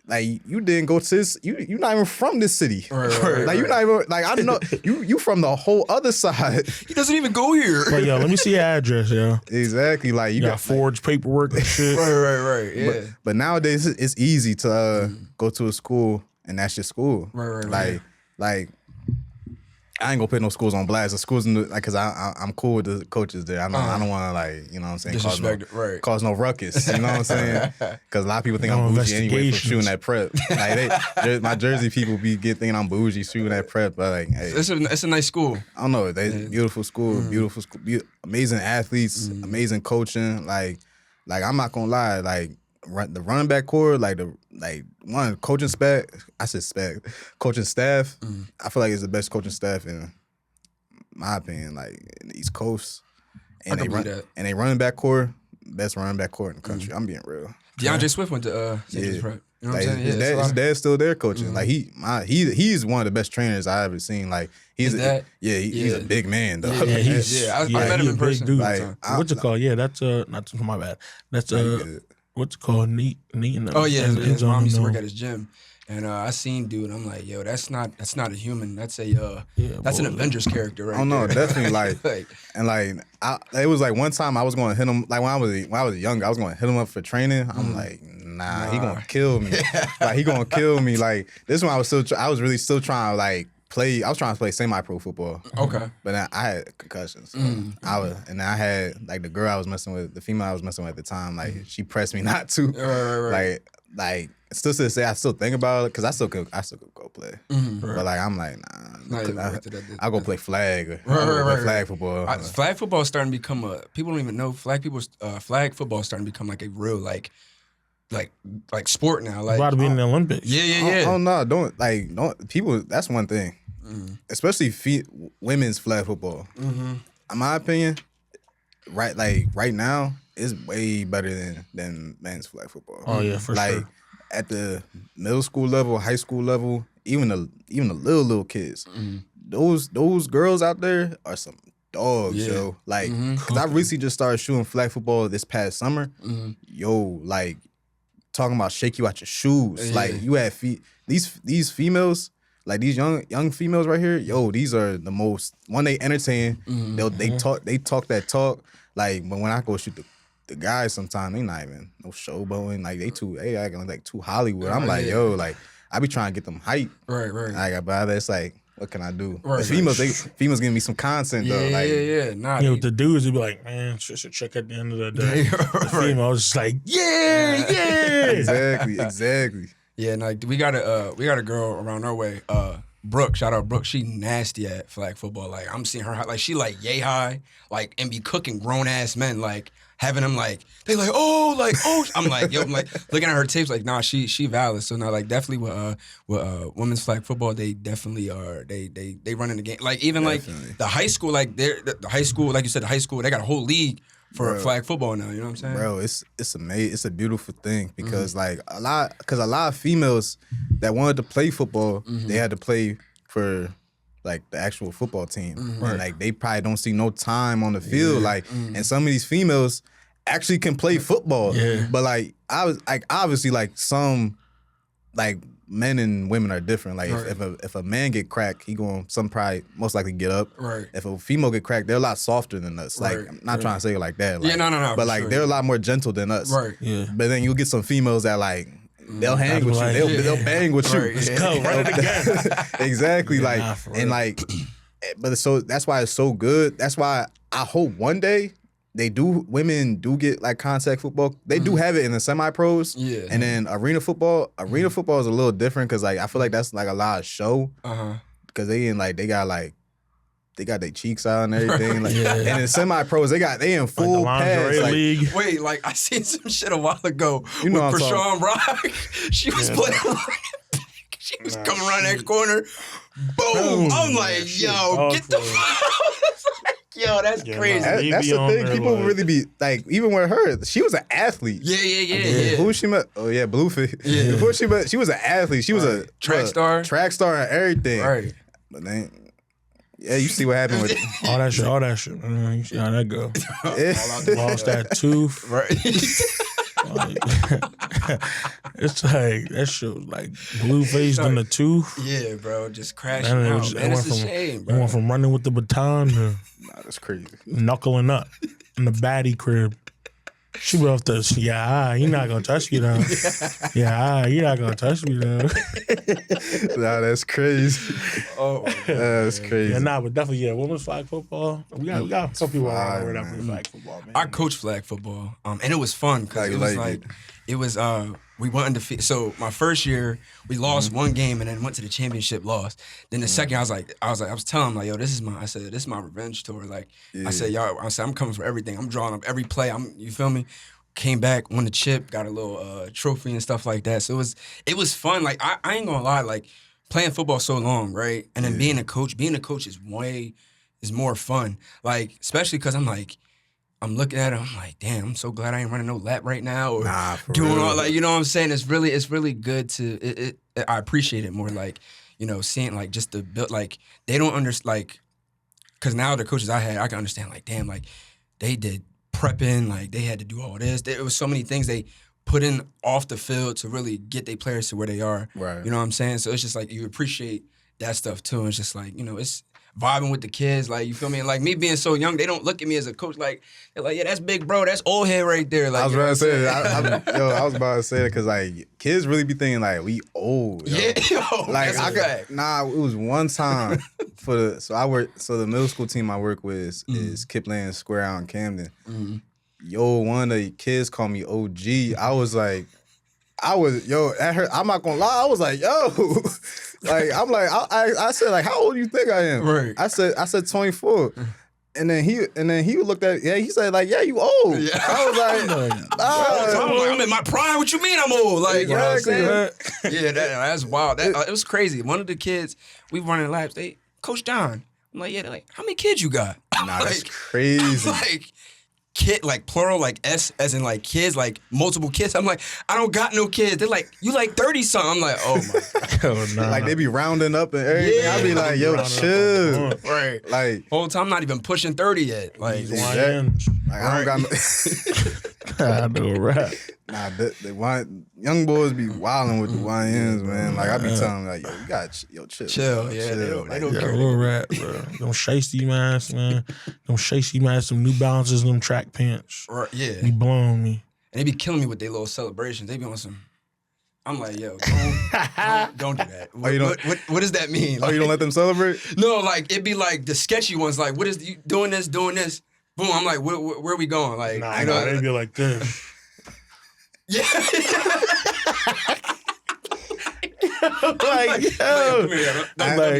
Like you didn't go to this, you're not even from this city. Like you're not even like I don't know. You from the whole other side. He doesn't even go here. But yo, let me see your address, yo. Exactly. Like you got forged paperwork and shit. Right. Yeah. But nowadays it's easy to go to a school and that's your school. Right. Like I ain't gonna put no schools on blast. The schools, like, cause I'm cool with the coaches there. I don't want to, like, you know what I'm saying, cause no ruckus. You know what I'm saying? Cause a lot of people think I'm bougie anyway for shooting that prep. Like my Jersey people be thinking I'm bougie shooting that prep, but like, hey, it's a nice school. I don't know. Beautiful school, amazing athletes, amazing coaching. Like I'm not gonna lie, like. The running back core, coaching staff. I feel like it's the best coaching staff in my opinion, like in the East Coast. And they running back core, best running back core in the country. I'm being real. DeAndre Swift went to St. Prep. You know what I'm saying? His dad's still there coaching. Like he's one of the best trainers I ever seen. Like he's a big man though. I met him in person. Dude. What's it called? Yeah, that's not my bad. That's what's it called? Neat. His mom used to work at his gym. And I seen dude, I'm like, yo, that's not a human. That's an Avengers character, right? Oh no, definitely it was like one time I was going to hit him, like when I was young, I was going to hit him up for training. I'm like, nah, he gonna kill me. Like he gonna kill me. Like this one, I was really still trying to like play. I was trying to play semi-pro football. Okay, but then I had concussions. So and then I had like the girl I was messing with, the female I was messing with at the time. Like she pressed me not to. Right. Like still to this day, I still think about it because I still could go play. But like I'm like, nah, I'll go play flag. Play flag football. Flag football is starting to become people don't even know flag football is starting to become like a real like sport now. Like about to be in the Olympics. Yeah. Oh no, don't people. That's one thing, especially women's flag football. In my opinion, right now, it's way better than men's flag football. Oh yeah, for sure. At the middle school level, high school level, even the little kids, those girls out there are some dogs, yo. Like, cause I recently just started shooting flag football this past summer. Yo, like talking about shake you out your shoes. Like you had these females, like these young females right here. Yo, these are the most they entertain. They talk that talk. Like, but when I go shoot the guys, sometimes they not even no showboating. Like they acting like too Hollywood. I'm like, yo, like I be trying to get them hype. Right. But it's like, what can I do? Right. Females giving me some content though. Nah, you know, the dudes would be like, man, just a check at the end of the day. The females just like, exactly. Yeah, and like we got a girl around our way, Brooke. Shout out Brooke. She nasty at flag football. Like I'm seeing her like she like yay high, like and be cooking grown ass men like. Having them like they like oh I'm like yo I'm like looking at her tapes like nah she valid so now like definitely with women's flag football they definitely are they run in the game like even definitely. Like the high school like the high school like you said the high school they got a whole league for flag football now you know what I'm saying bro it's amazing it's a beautiful thing because like a lot of females that wanted to play football they had to play for like the actual football team. And like they probably don't see no time on the field. Like and some of these females actually can play football. But like I was like obviously like some like men and women are different. Like if a man get cracked, he going probably most likely get up. If a female get cracked, they're a lot softer than us. Like I'm not trying to say it like that. Like, no. But like they're a lot more gentle than us. But then you'll get some females that like they'll hang with you. They'll bang with you. Let's go. Run it again. Exactly. Like and like, but so that's why it's so good. That's why I hope one day women do get like contact football. They do have it in the semi-pros. And then arena football is a little different because like I feel like that's like a lot of show. Because they got their cheeks out and everything. Like, and in semi-pros, they in full like pads. Like, league. Wait, like I seen some shit a while ago you know with Krishan Rock. She was playing she was coming around that corner. Boom! I'm like, yo, get the fuck. Yo, that's crazy. That's the thing. People really be like, even with her, she was an athlete. Yeah. Who she met? Oh yeah, Blueface. Before she was an athlete. She was a track star and everything. Right. But then, yeah, you see what happened with all that shit. You see how that go. Lost that tooth. Right. It's like that shit was like Blueface in the tooth. Yeah, bro, just crashing out. Man, it's a shame, bro. Went from running with the baton to that's crazy. Knuckling up in the baddie crib. She was off the you're not gonna touch me though. You're not gonna touch me though. Nah, that's crazy. That's crazy. Yeah, but definitely, women's flag football. We got some people around here that play flag football, man. I coach flag football, and it was fun because it was we went undefeated. So my first year we lost one game and then went to the championship, lost. Then the second I was telling him like, yo, this is my revenge tour. Like I said, y'all, I'm coming for everything. I'm drawing up every play. You feel me? Came back, won the chip, got a little trophy and stuff like that. So it was fun. Like I ain't gonna lie, like playing football so long, right? And then being a coach is more fun. Like especially because I'm looking at it, I'm like, damn, I'm so glad I ain't running no lap right now or doing real. All like, you know what I'm saying? It's really good to I appreciate it more like, you know, seeing like just the build like they don't understand like because now the coaches I had, I can understand like, damn, like they did prepping, like they had to do all this. There was so many things they put in off the field to really get their players to where they are. Right. You know what I'm saying? So it's just like you appreciate that stuff too. And it's just like, you know, it's vibing with the kids, like, you feel me? And like me being so young, they don't look at me as a coach like, they're like, yeah, that's big bro, that's old head right there. Like, I was about to say that. I was about to say that because like kids really be thinking like we old. Yo. Yeah, yo, like it was one time so the middle school team I work with is Kipland Square out in Camden. Yo, one of the kids called me OG. I was like, at her, I'm not gonna lie, I was like, yo. Like, I'm like, I said, like, how old do you think I am? Right. I said 24. And then he looked at, he said, like, yeah, you old. Yeah. I was like, I'm in my prime. What you mean I'm old? Like, you know what I'm saying? Yeah, that's wild. It was crazy. One of the kids, we running laps, Coach Don. I'm like, yeah, they're like, how many kids you got? Nah, that's crazy. Like, kid, like plural, like S as in like kids, like multiple kids. I'm like, I don't got no kids. They're like, you like 30 something. I'm like, oh my God. Oh, nah. Like they be rounding up and everything. Yeah. I be like, yo, chill. Right. Like whole time I'm not even pushing 30 yet. Like, YNs. Like I don't got no. I know, right? Nah, young boys be wilding with the YNs, man. Like I be telling them, like, yo, you got chill. Chill, yeah, they don't Yeah, care. real rap, bro. Them shiesty masks, man. Them shiesty masks, them New Balances, them track pants. Right, yeah. Be blowing me. And they be killing me with their little celebrations. They be on some. I'm like, yo, don't do that. What does that mean? Oh, you don't let them celebrate? No, like it'd be like the sketchy ones. Like, what is you doing this? Boom. I'm like, where are we going? Like, Nah, they be like this. Yeah. Like,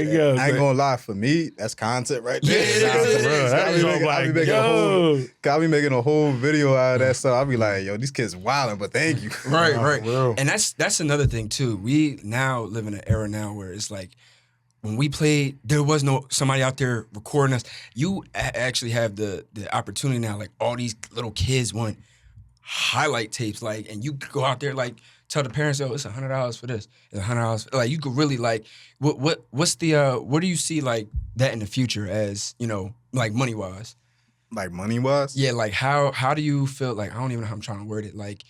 yo. I ain't gonna lie, for me, that's content right there. I be making a whole video out of that stuff. I be like, yo, these kids wilding, but thank you. Right. And that's another thing too. We now live in an era now where it's like, when we played, there was no somebody out there recording us. You actually have the opportunity now, like all these little kids want highlight tapes, like, and you go out there, like, tell the parents, oh, it's $100 for this. It's $100. Like, you could really, like, what's the, what do you see, like, that in the future as, you know, like, money-wise? Like, money-wise? Yeah, like, how do you feel, like, I don't even know how I'm trying to word it, like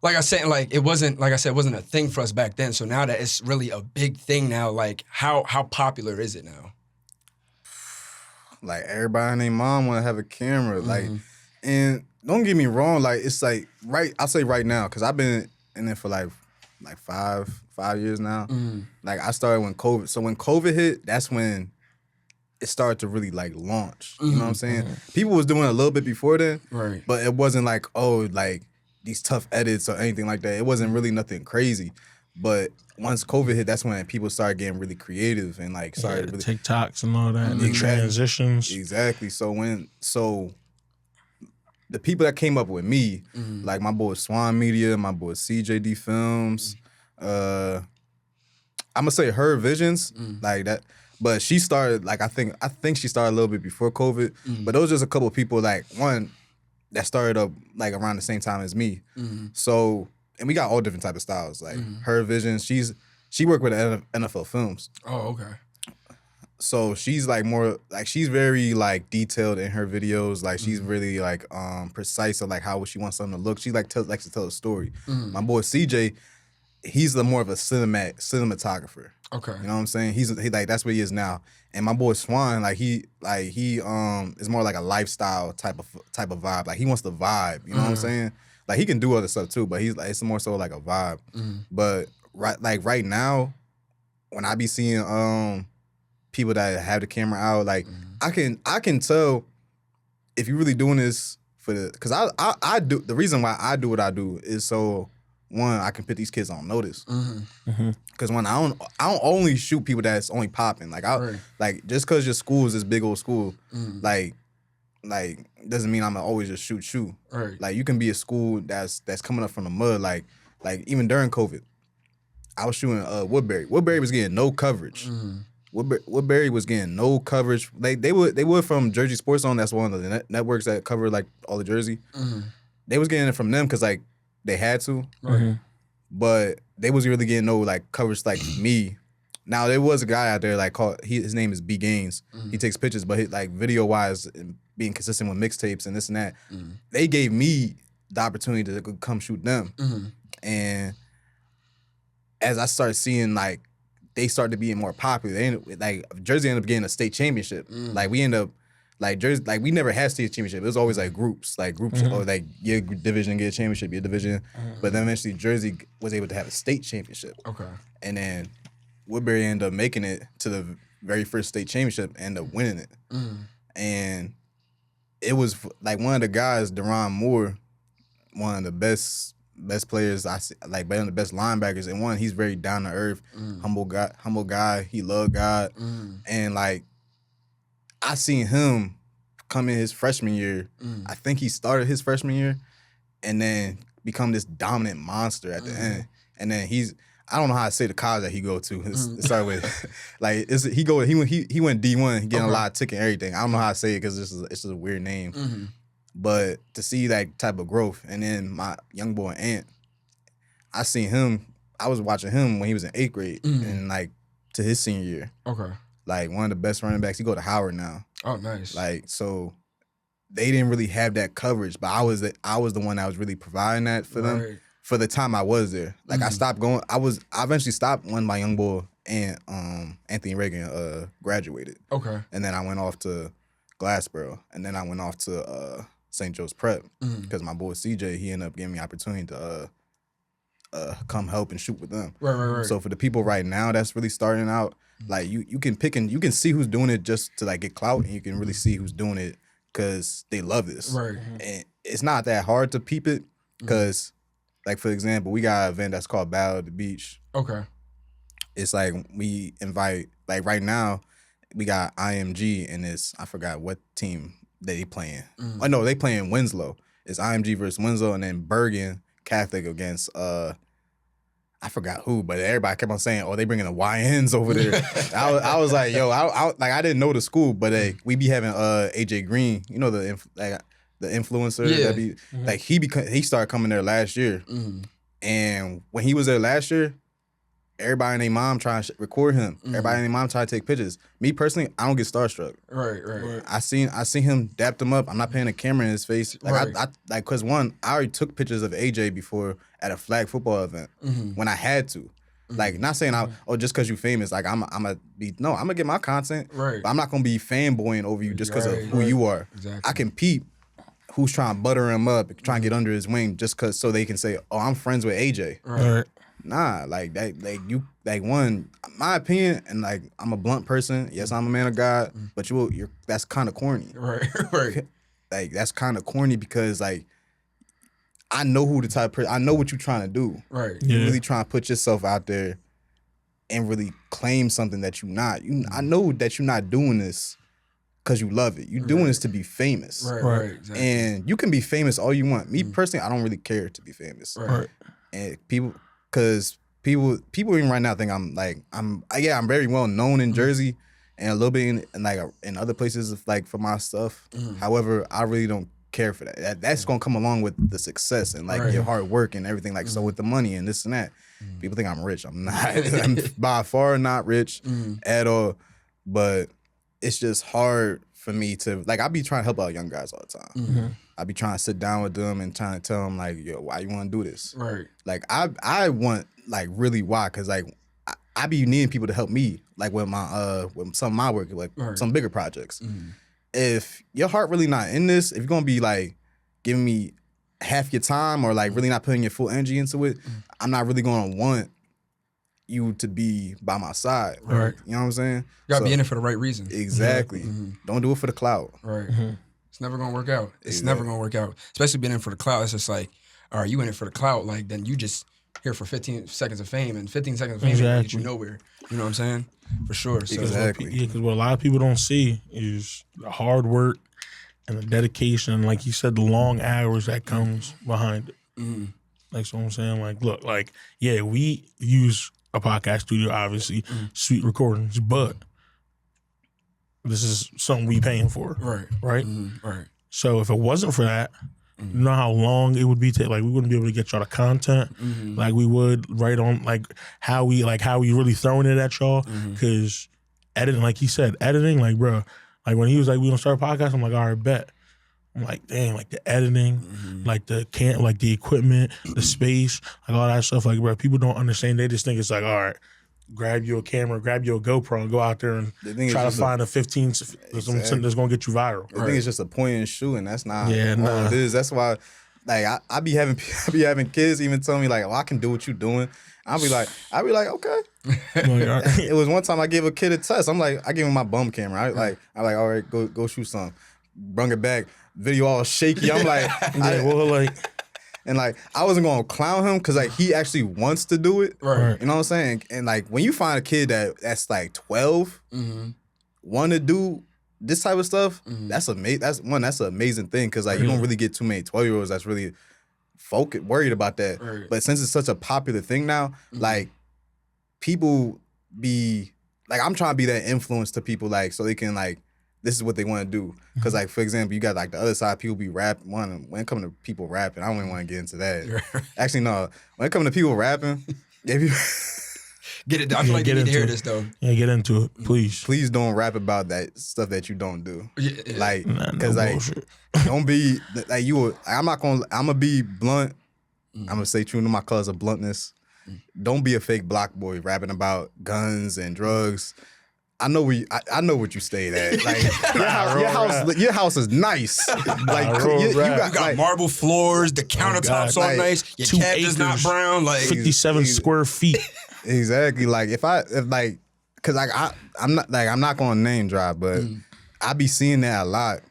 I said, like, it wasn't a thing for us back then, so now that it's really a big thing now, like, how popular is it now? Like, everybody and their mom want to have a camera, like, and don't get me wrong, like, it's like, I'll say right now, because I've been in it for like 5 years now. Like, I started when COVID, so when COVID hit, that's when it started to really, like, launch, you know what I'm saying? People was doing it a little bit before then, right? But it wasn't like, oh, like, these tough edits or anything like that. It wasn't really nothing crazy. But once COVID hit, that's when people started getting really creative and, like, started really... TikToks and all that, the transitions. Exactly. So the people that came up with me, like my boy Swan Media, my boy CJD Films, I'm gonna say Her Visions, like that. But she started, like, I think she started a little bit before COVID. But those just a couple of people, like, one that started up like around the same time as me. So, and we got all different type of styles. Like Her Visions, she worked with NFL Films. Oh, okay. So she's like more like she's very like detailed in her videos. Like she's really like precise of like how she wants something to look. She likes to tell a story. My boy CJ, he's more of a cinematographer. Okay. You know what I'm saying? He like that's what he is now. And my boy Swan, he is more like a lifestyle type of vibe. Like he wants the vibe. You know what I'm saying? Like he can do other stuff too, but he's like it's more so like a vibe. But right now, when I be seeing people that have the camera out, like I can tell if you're really doing this for because I do the reason why I do what I do is so one I can put these kids on notice because when I don't only shoot people that's only popping like like just because your school is this big old school like doesn't mean I'm gonna always just shoot right. Like you can be a school that's coming up from the mud like even during COVID I was shooting Woodbury was getting no coverage. Woodbury was getting no coverage. They were from Jersey Sports Zone. That's one of the networks that cover like all the Jersey. They was getting it from them because like they had to. But they was really getting no like coverage like me. Now there was a guy out there like his name is B Gaines. He takes pictures, but like video wise and being consistent with mixtapes and this and that, they gave me the opportunity to come shoot them. And as I started seeing like they started being more popular. Jersey ended up getting a state championship. Like we end up like Jersey, like we never had state championship. It was always like groups, or like your division get a championship, your division. But then eventually Jersey was able to have a state championship. Okay. And then Woodbury ended up making it to the very first state championship and ended up winning it. And it was like one of the guys, Deron Moore, one of the best players I see, like one of the best linebackers, and one he's very down to earth, humble guy. He loved God, and like I seen him come in his freshman year. I think he started his freshman year, and then become this dominant monster at the end. And then I don't know how to say the college that he go to. It started with like he went D1, he getting a lot of ticket and everything. I don't know how to say it because it's just a weird name. But to see that type of growth, and then my young boy Ant, I seen him. I was watching him when he was in 8th grade, and like to his senior year. Okay. Like one of the best running backs. He go to Howard now. Oh, nice. Like so, they didn't really have that coverage, but I was the one that was really providing that for them for the time I was there. Like I stopped going. I eventually stopped when my young boy and Anthony Reagan graduated. Okay. And then I went off to Glassboro, and then I went off to St. Joe's Prep because my boy CJ, he ended up giving me opportunity to come help and shoot with them. Right. So for the people right now that's really starting out, like you can pick and you can see who's doing it just to like get clout, and you can really see who's doing it because they love this. Right. And it's not that hard to peep it because, like for example, we got an event that's called Battle of the Beach. Okay. It's like we invite, like right now, we got IMG and I forgot what team they playing. Oh no, they playing Winslow. It's IMG versus Winslow, and then Bergen Catholic against I forgot who, but everybody kept on saying, "Oh, they bringing the YNs over there." I was like, "Yo, I didn't know the school, but we be having AJ Green, you know the influencer that be like he started coming there last year, and when he was there last year, everybody and their mom trying to record him. Everybody and their mom trying to take pictures. Me personally, I don't get starstruck. Right. I seen him dapped him up. I'm not paying a camera in his face. Like I cause one, I already took pictures of AJ before at a flag football event when I had to. Like not saying just cause you famous. Like I'm gonna get my content. Right. But I'm not gonna be fanboying over you just cause of who you are. Exactly. I can peep who's trying to butter him up, trying to get under his wing just cause so they can say, "Oh, I'm friends with AJ." Right. Nah, like that, one, my opinion, and like I'm a blunt person. Yes, I'm a man of God, but you're that's kind of corny. Right. Like that's kind of corny because like I know who the type of person. I know what you're trying to do. Right. You're really trying to put yourself out there and really claim something that you're not. I know that you're not doing this because you love it. You're doing this to be famous. Right. Exactly. And you can be famous all you want. Me personally, I don't really care to be famous. Right. And because people even right now think I'm very well known in Jersey and a little bit in other places like for my stuff. However, I really don't care for that. That's gonna come along with the success and like your hard work and everything. Like so with the money and this and that, people think I'm rich. I'm not. I'm by far not rich at all. But it's just hard for me to like. I be trying to help out young guys all the time. I be trying to sit down with them and trying to tell them like, yo, why you want to do this? Right. Like I want like really why, cause like I be needing people to help me like with my with some of my work, like some bigger projects. If your heart really not in this, if you're gonna be like giving me half your time or like really not putting your full energy into it, I'm not really gonna want you to be by my side. Right. You know what I'm saying? You gotta be in it for the right reason. Exactly. Don't do it for the clout. Right. It's never gonna work out. It's never gonna work out. Especially being in it for the clout. It's just like, all right, you in it for the clout, like then you just here for 15 seconds of fame, and 15 seconds of fame ain't gonna get you nowhere. You know what I'm saying? For sure. So, Exactly. Yeah, because what a lot of people don't see is the hard work and the dedication, like you said, the long hours that comes behind it. Like, so I'm saying, like, look, like, yeah, we use a podcast studio, obviously, sweet recordings, but this is something we paying for. Right. Right? Right. So if it wasn't for that, you know how long it would be like we wouldn't be able to get y'all the content like we would right on like how we really throwing it at y'all, because editing, like he said, editing, like bro, like when he was like we gonna start a podcast, I'm like, all right, bet. I'm like, dang, like the editing, like the like the equipment, the space, like all that stuff, like bro, people don't understand. They just think it's like, all right, grab you a camera, grab you a GoPro, and go out there and try to find a 15 something that's gonna get you viral. I think it's just a point and shoot, and that's not all it is. That's why, like, I be having kids even tell me like, "Oh, I can do what you doing." I'll be like, okay. It was one time I gave a kid a test. I'm like, I gave him my bum camera. I'm like, all right, go shoot some. Brung it back, video all shaky. I'm like, and like I wasn't gonna clown him because like he actually wants to do it. Right. You know what I'm saying? And like when you find a kid that's like 12, want to do this type of stuff, that's amazing. That's an amazing thing because like you don't really get too many 12-year-olds that's really worried about that. Right. But since it's such a popular thing now, like people be like, I'm trying to be that influence to people like so they can this is what they want to do. Because, like, for example, you got, like, the other side, people be rapping. When it comes to people rapping, I don't even want to get into that. Actually, no. When it comes to people rapping, if you... Get it. I feel like you need to hear this, though. Yeah, get into it, please. Please don't rap about that stuff that you don't do. Yeah. Like, because, don't be... Like, I'm going to be blunt. I'm going to say true to my colors of bluntness. Don't be a fake block boy rapping about guns and drugs. I know what you stayed at. Like your house is nice. Like you got marble floors, the countertops all nice. Your cat is not brown. Like 57 square feet. Exactly. Like because I'm not gonna name drop, but I be seeing that a lot.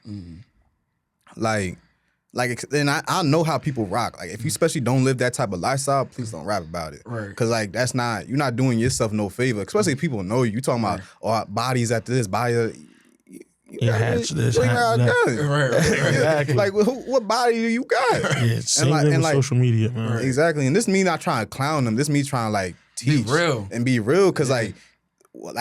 And I know how people rock. Like, if you especially don't live that type of lifestyle, please don't rap about it. Right. Because, like, you're not doing yourself no favor. Especially if people know you. You talking about, bodies after this, body. Hatch this, hatch that. Right. Exactly. Like, what body do you got? Yeah, same thing with social media, man. Exactly. And this me not trying to clown them. This me trying to, like, teach. Be real. And be real. Because, like,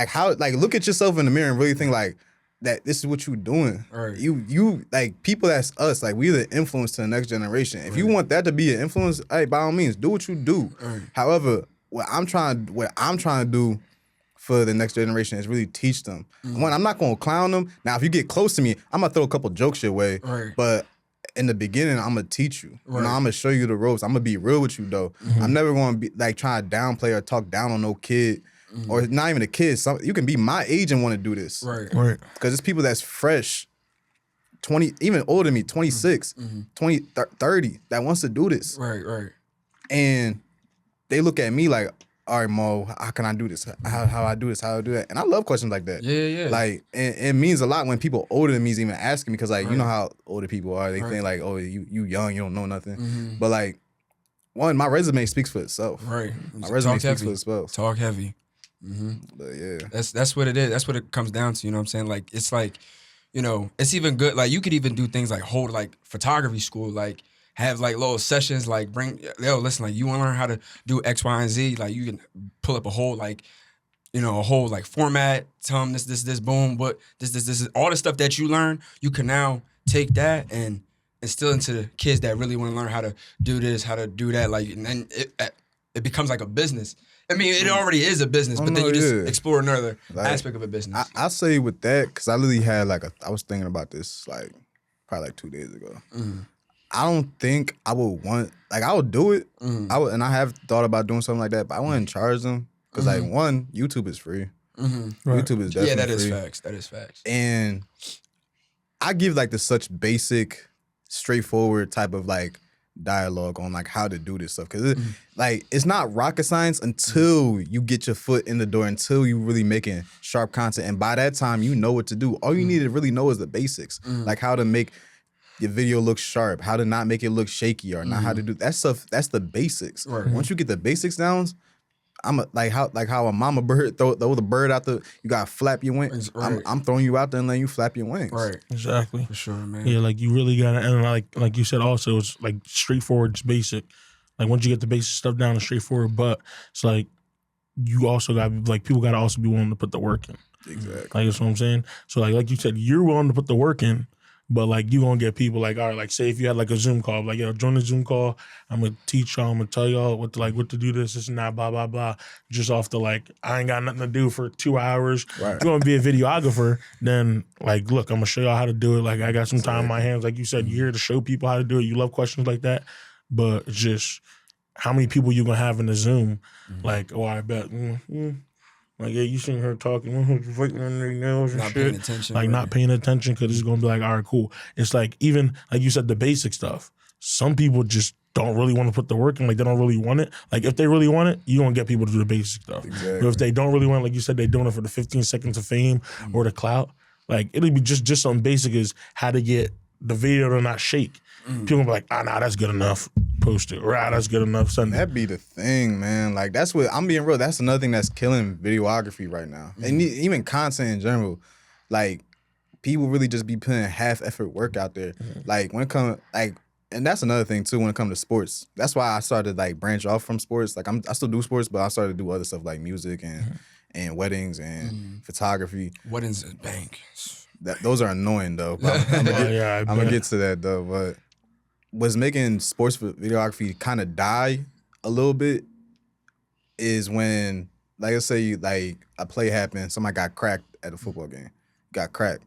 how, like, look at yourself in the mirror and really think, like, that this is what you doing. Right. You like people that's us. Like we the influence to the next generation. If you want that to be an influence, hey, by all means, do what you do. Right. However, what I'm trying to do for the next generation is really teach them. One, I'm not gonna clown them. Now, if you get close to me, I'm gonna throw a couple jokes your way. Right. But in the beginning, I'm gonna teach you. Right. You know, I'm gonna show you the ropes. I'm gonna be real with you though. I'm never gonna be like trying to downplay or talk down on no kid. Or not even a kid. You can be my age and want to do this. Right. Because it's people that's fresh, 20, even older than me, 26, 20, 30, that wants to do this. Right. And they look at me like, all right, Mo, how can I do this? How I do this? How I do that? And I love questions like that. Yeah. Like, it means a lot when people older than me is even asking me because, like, you know how older people are. They think, like, oh, you young, you don't know nothing. But, like, one, my resume speaks for itself. Right. My resume speaks for itself. Talk heavy. But yeah, that's what it is. That's what it comes down to. You know what I'm saying? Like it's like, you know, it's even good. Like you could even do things like hold like photography school, like have like little sessions, like listen, like you want to learn how to do X, Y, and Z. Like you can pull up a whole like, you know, a whole like format. Tell them this, boom. But this is all the stuff that you learn. You can now take that and instill into the kids that really want to learn how to do this, how to do that. Like and then it becomes like a business. I mean, it already is a business, but then you just explore another aspect of a business. I say with that, because I literally had I was thinking about this probably 2 days ago. I don't think I would want, I would do it. I would, and I have thought about doing something like that, but I wouldn't charge them. Because one, YouTube is free. YouTube is definitely free. Yeah, that is facts. That is facts. And I give the such basic, straightforward type of dialogue on how to do this stuff because it's not rocket science until you get your foot in the door, until you really making sharp content, and by that time you know what to do. All you need to really know is the basics, like how to make your video look sharp, how to not make it look shaky, or not how to do that stuff. That's the basics. Once you get the basics down, how a mama bird throw the bird out you gotta flap your wings. I'm throwing you out there and letting you flap your wings. Right. Exactly. For sure, man. Yeah, you really gotta, and like you said also, it's straightforward, it's basic. Once you get the basic stuff down, it's straightforward, but it's you also gotta be people gotta also be willing to put the work in. Exactly. That's what I'm saying. So like you said, you're willing to put the work in, but you gonna get people all right, say if you had a Zoom call, join the Zoom call, I'm gonna teach y'all, I'm gonna tell y'all what to do this and that, blah, blah, blah. Just off the I ain't got nothing to do for 2 hours. Right. If you wanna be a videographer, then look, I'm gonna show y'all how to do it. I got some time on my hands. Like you said, you're here to show people how to do it. You love questions like that. But it's just how many people you gonna have in the Zoom? I bet. Yeah, you seen her talking, fighting on their nails and not shit. Paying attention, not paying attention because it's gonna be all right, cool. It's even you said, the basic stuff. Some people just don't really want to put the work in, they don't really want it. If they really want it, you gonna get people to do the basic stuff. Exactly. But if they don't really want it, you said, they're doing it for the 15 seconds of fame or the clout, it'll be just something basic as how to get the video to not shake. People will be nah, that's good enough. Post it. Right, that's good enough. Send it. That be the thing, man. That's what I'm being real. That's another thing that's killing videography right now, and even content in general. People really just be putting half effort work out there. When it comes and that's another thing too when it comes to sports. That's why I started branch off from sports. I still do sports, but I started to do other stuff like music and weddings and photography. Weddings and bank. those are annoying though. I'm gonna get to that though. But what's making sports videography kind of die a little bit is when, like I say, like a play happened, somebody got cracked at a football game, got cracked.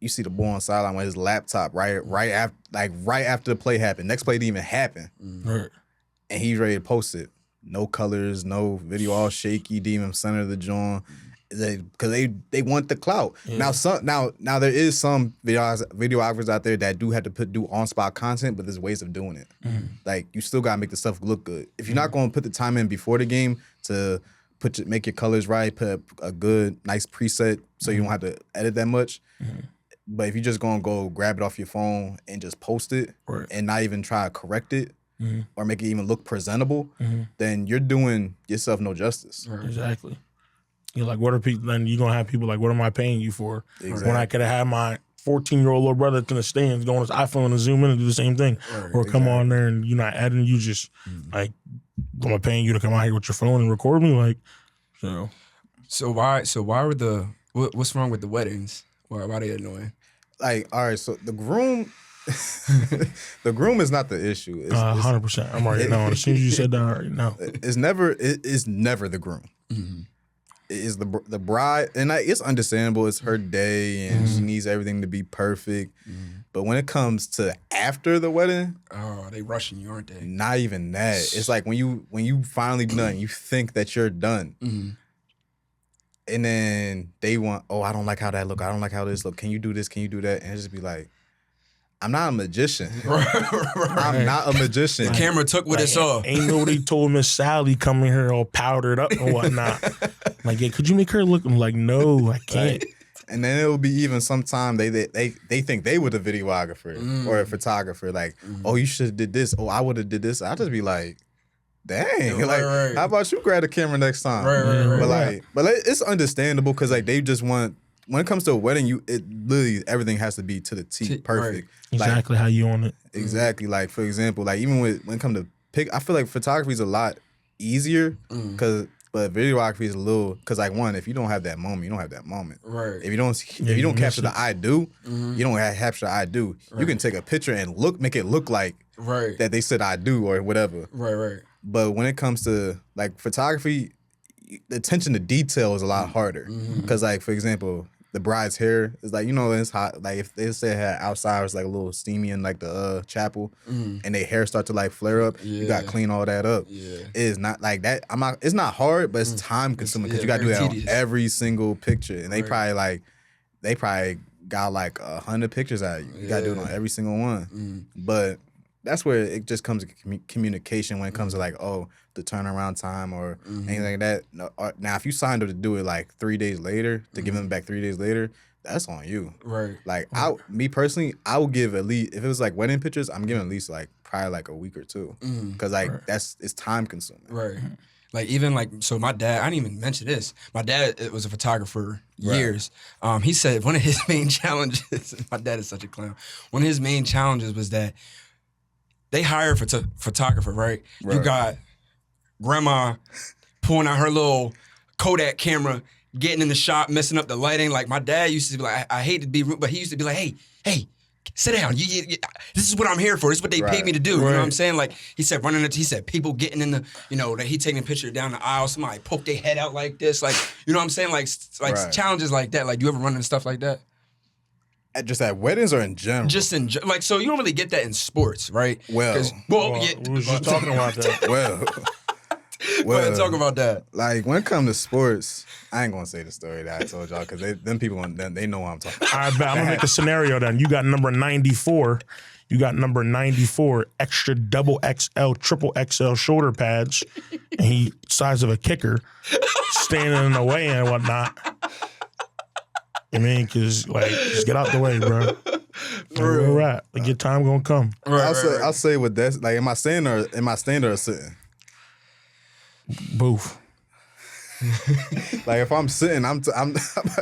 You see the boy on sideline with his laptop right after the play happened. Next play didn't even happen, and he's ready to post it. No colors, no video, all shaky. Didn't even center the joint because they want the clout. Yeah. Now there is some videographers out there that do have to do on spot content, but there's ways of doing it. Like you still gotta make the stuff look good. If you're not gonna put the time in before the game to make your colors right, put a good nice preset so you don't have to edit that much. But if you're just gonna go grab it off your phone and just post it and not even try to correct it or make it even look presentable, then you're doing yourself no justice. Exactly. You're like, what are people? Then you're gonna have people like, what am I paying you for? When I could have had my 14-year-old little brother in the stands go on his iPhone and zoom in and do the same thing, or come on there and you're not editing. You just like, am I paying you to come out here with your phone and record me? Like, so why were what's wrong with the weddings? Why are they annoying? Like, all right, so the groom, the groom is not the issue. 100%. I'm already knowing. As soon as you said that, I already know. It's never the groom. It is the bride, and it's understandable. It's her day, and she needs everything to be perfect. But when it comes to after the wedding, they rushing you, aren't they? Not even that. It's like when you finally done, you think that you're done. And then they want, I don't like how that look. I don't like how this look. Can you do this? Can you do that? And it just be like, I'm not a magician. I'm not a magician. The camera took what it saw. Ain't nobody told Miss Sally come in here all powdered up and whatnot. Like, yeah, could you make her look? I'm like, no, I can't. And then it'll be even sometime they think they were the videographer or a photographer. Like, you should have did this. I would have did this. I'll just be like, dang, how about you grab the camera next time? But it's understandable because like they just want, when it comes to a wedding, literally everything has to be to the T, perfect. Exactly how you on it. Exactly. Like for example, like even when it comes to I feel like photography is a lot easier but videography is a little, because like one, if you don't have that moment, you don't have that moment. Right. If you don't capture the I do, you don't capture the I do. You can take a picture and make it look like that they said I do or whatever. Right. But when it comes to like photography, the attention to detail is a lot harder. Because like, for example, the bride's hair is like, it's hot. Like if they say it had outside, it's like a little steamy in like the chapel and their hair start to like flare up, you got to clean all that up. It is not like that. It's not hard, but it's time consuming because you got to do that on every single picture. And they probably got like 100 pictures out of you. You got to do it on every single one. But that's where it just comes to communication when it comes to like, the turnaround time or anything like that. Now, if you signed up to do it like 3 days later, to give them back 3 days later, that's on you. Right. Like, me personally, I would give at least, if it was like wedding pictures, I'm giving at least like probably like a week or two. Because like it's time consuming. Right. Like even like, so my dad, I didn't even mention this. My dad was a photographer years. He said one of his main challenges, my dad is such a clown, one of his main challenges was that they hire a photographer, right? You got grandma pulling out her little Kodak camera, getting in the shop, messing up the lighting. Like my dad used to be like, I hate to be rude, but he used to be like, hey, sit down. This is what I'm here for. This is what they paid me to do. You know what I'm saying? Like he said, he said people getting in the, that he taking a picture down the aisle, somebody poke their head out like this. Like, you know what I'm saying? Like challenges like that. Like you ever run into stuff like that? Just at weddings or in general? Just in like, so you don't really get that in sports, right? We was just talking about that. Go ahead, talk about that. Like when it comes to sports, I ain't gonna say the story that I told y'all because them people they know what I'm talking about. All right, I'm gonna make a scenario then. You got number 94. You got number 94, extra double XL, triple XL shoulder pads, and he size of a kicker, standing in the way and whatnot. I mean, because, like, just get out the way, bro. Where we're at. Like, your time gonna come. I'll say with that, like, am I standing or sitting? Both. Like, if I'm sitting, I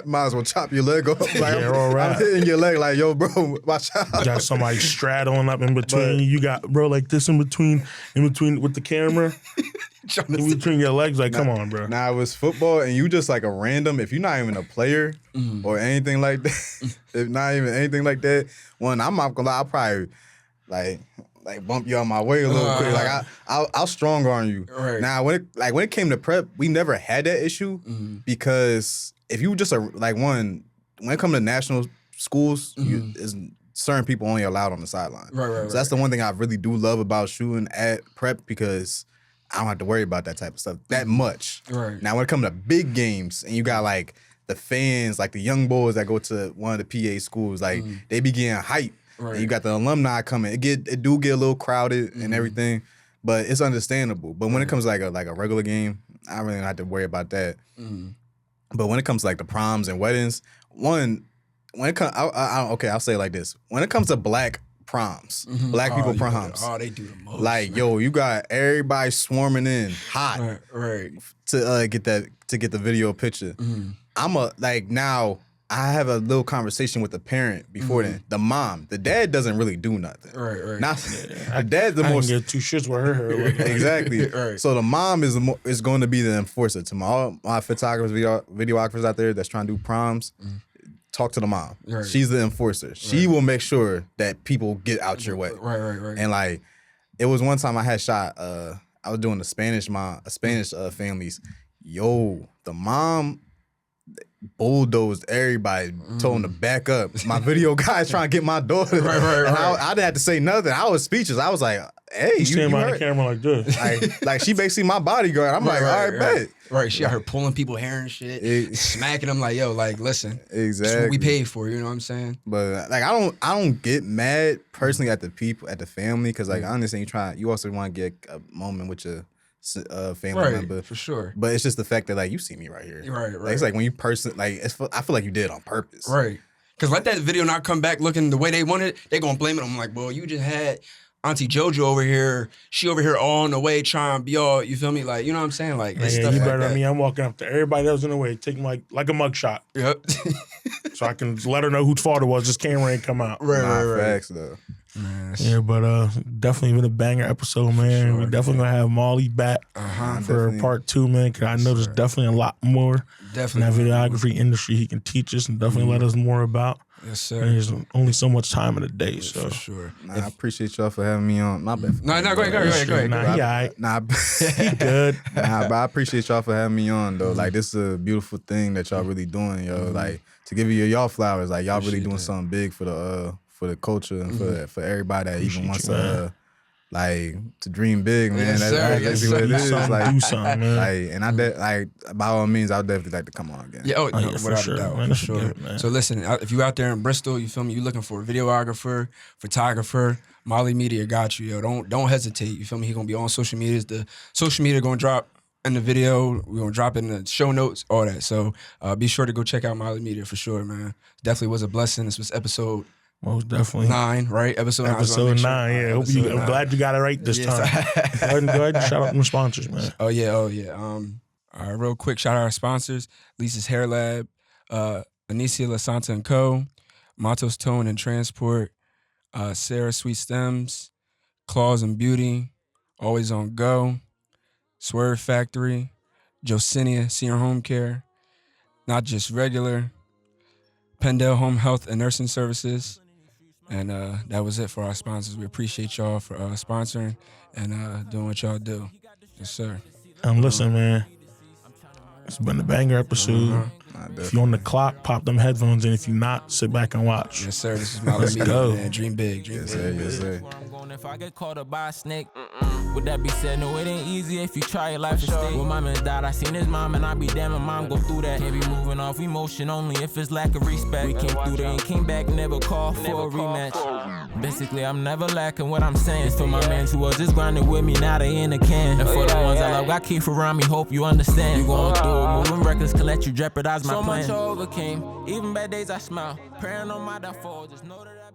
might as well chop your leg off. Like, I'm hitting your leg like, yo, bro, watch out. You got somebody straddling up in between. You got, bro, like this in between with the camera. in between your legs. Like, come on, bro. Now it was football, and you just like a random. If you're not even a player or anything like that, if not even anything like that, I'm not gonna lie, I'll probably like bump you out my way a little quick. Like I'll strong arm you. Right. Now when it came to prep, we never had that issue because if you just when it comes to national schools, certain people only allowed on the sideline. Right. So that's the one thing I really do love about shooting at prep because I don't have to worry about that type of stuff that much. Right. Now when it comes to big games and you got like the fans, like the young boys that go to one of the PA schools, like they be getting hype. Right. And you got the alumni coming. It do get a little crowded and everything, but it's understandable. But when it comes to like a regular game, I really don't have to worry about that. But when it comes to like the proms and weddings, I'll say it like this. When it comes to black proms, black people proms, they do the most. Like, yo, you got everybody swarming in hot to get the video picture. Now I have a little conversation with the parent before then. The mom, the dad doesn't really do nothing. Right. Now, the dad's the most. I can get 2 shits with her hair. Exactly. Right. So the mom is going to be the enforcer. To all my photographers, videographers out there that's trying to do proms, talk to the mom. Right. She's the enforcer. She will make sure that people get out your way. Right. And like, it was one time I had shot. I was doing a Spanish families. Yo, the mom bulldozed everybody, told them to back up. My video guy's trying to get my daughter. Right. And I didn't have to say nothing. I was speechless. I was like, hey, You stand behind the camera like this. like she basically my bodyguard. I'm like, all right, bet. Right, she out here pulling people hair and shit, smacking them like, yo, like, listen, exactly. This is what we paid for, you know what I'm saying? But like, I don't get mad personally at the people, at the family, because like I understand you also want to get a moment with your family member, for sure. But it's just the fact that like you see me right here, right. Like, it's like when you I feel like you did it on purpose, right? Because let that video not come back looking the way they wanted, they gonna blame it. I'm like, well, you just had Auntie JoJo over here. She over here all in the way trying to be all, you feel me? Like, you know what I'm saying? Like, it's stuff you like better that. than me. I'm walking up to everybody that was in the way, taking like a mug shot. Yep. So I can let her know whose fault it was. This camera ain't come out. Right. Facts though. Yeah, but definitely been a banger episode, man. Sure, we definitely gonna have Mallyy back for part 2, man. Cause I know there's definitely a lot more in that videography industry he can teach us and definitely let us more about. Yes, sir. And there's only so much time in a day, so for sure. I appreciate y'all for having me on. My bad. No, go ahead. Nah, he all right. Nah, He good. Nah, but I appreciate y'all for having me on though. Like, this is a beautiful thing that y'all really doing, yo. Like, to give you y'all flowers, like y'all really doing something big for the culture and for everybody that even wants to to dream big, man. Yes, That's basically what it is. Like, do something, man. like, and by all means, I would definitely like to come on again. Yeah, for without sure, a doubt, man. for sure. Good, man. So listen, if you out there in Bristol, you feel me? You looking for a videographer, photographer, MallyyMedia got you, yo. Don't hesitate. You feel me? He gonna be on social media. The social media gonna drop in the video. We're gonna drop in the show notes, all that. So be sure to go check out MallyyMedia for sure, man. Definitely was a blessing. This was episode Most definitely. 9, right? Episode 9. Episode 9, yeah. I'm glad you got it right this time. Go ahead and shout out to my sponsors, man. Oh yeah. All right, real quick, shout out our sponsors: LYC'S HAIRLAB, INISA, LASANTA & Co., MATOS Tone and Transport, SARAI Sweet Stems, CLAWSANDBEAUTYY, Always on Go, SWERVE Factory, JOSINIA Senior Home Care, Not Just Regular, PENNDEL Home Health and Nursing Services. And that was it for our sponsors. We appreciate y'all for sponsoring and doing what y'all do. Yes, sir. Listen, man, it's been a banger episode. If you're on the clock, pop them headphones in. If you're not, sit back and watch. Yes, sir. This is Let's go. MallyyMedia, man. Dream big. Dream big. Yes, sir. If I get caught up by a snake, would that be said? No, it ain't easy if you try your life to stay. When my man died, I seen his mom, and I be damn, my mom go through that. Can't be moving off emotion only if it's lack of respect. We came through there and came back, never called for a rematch. Basically, I'm never lacking what I'm saying. It's for my mans who was just grinding with me, now they in the can. And for the ones I love, got keep around me, hope you understand. You going through it, moving records can let you jeopardize my plan. So much I overcame, even bad days I smile. Praying on my downfall, just know that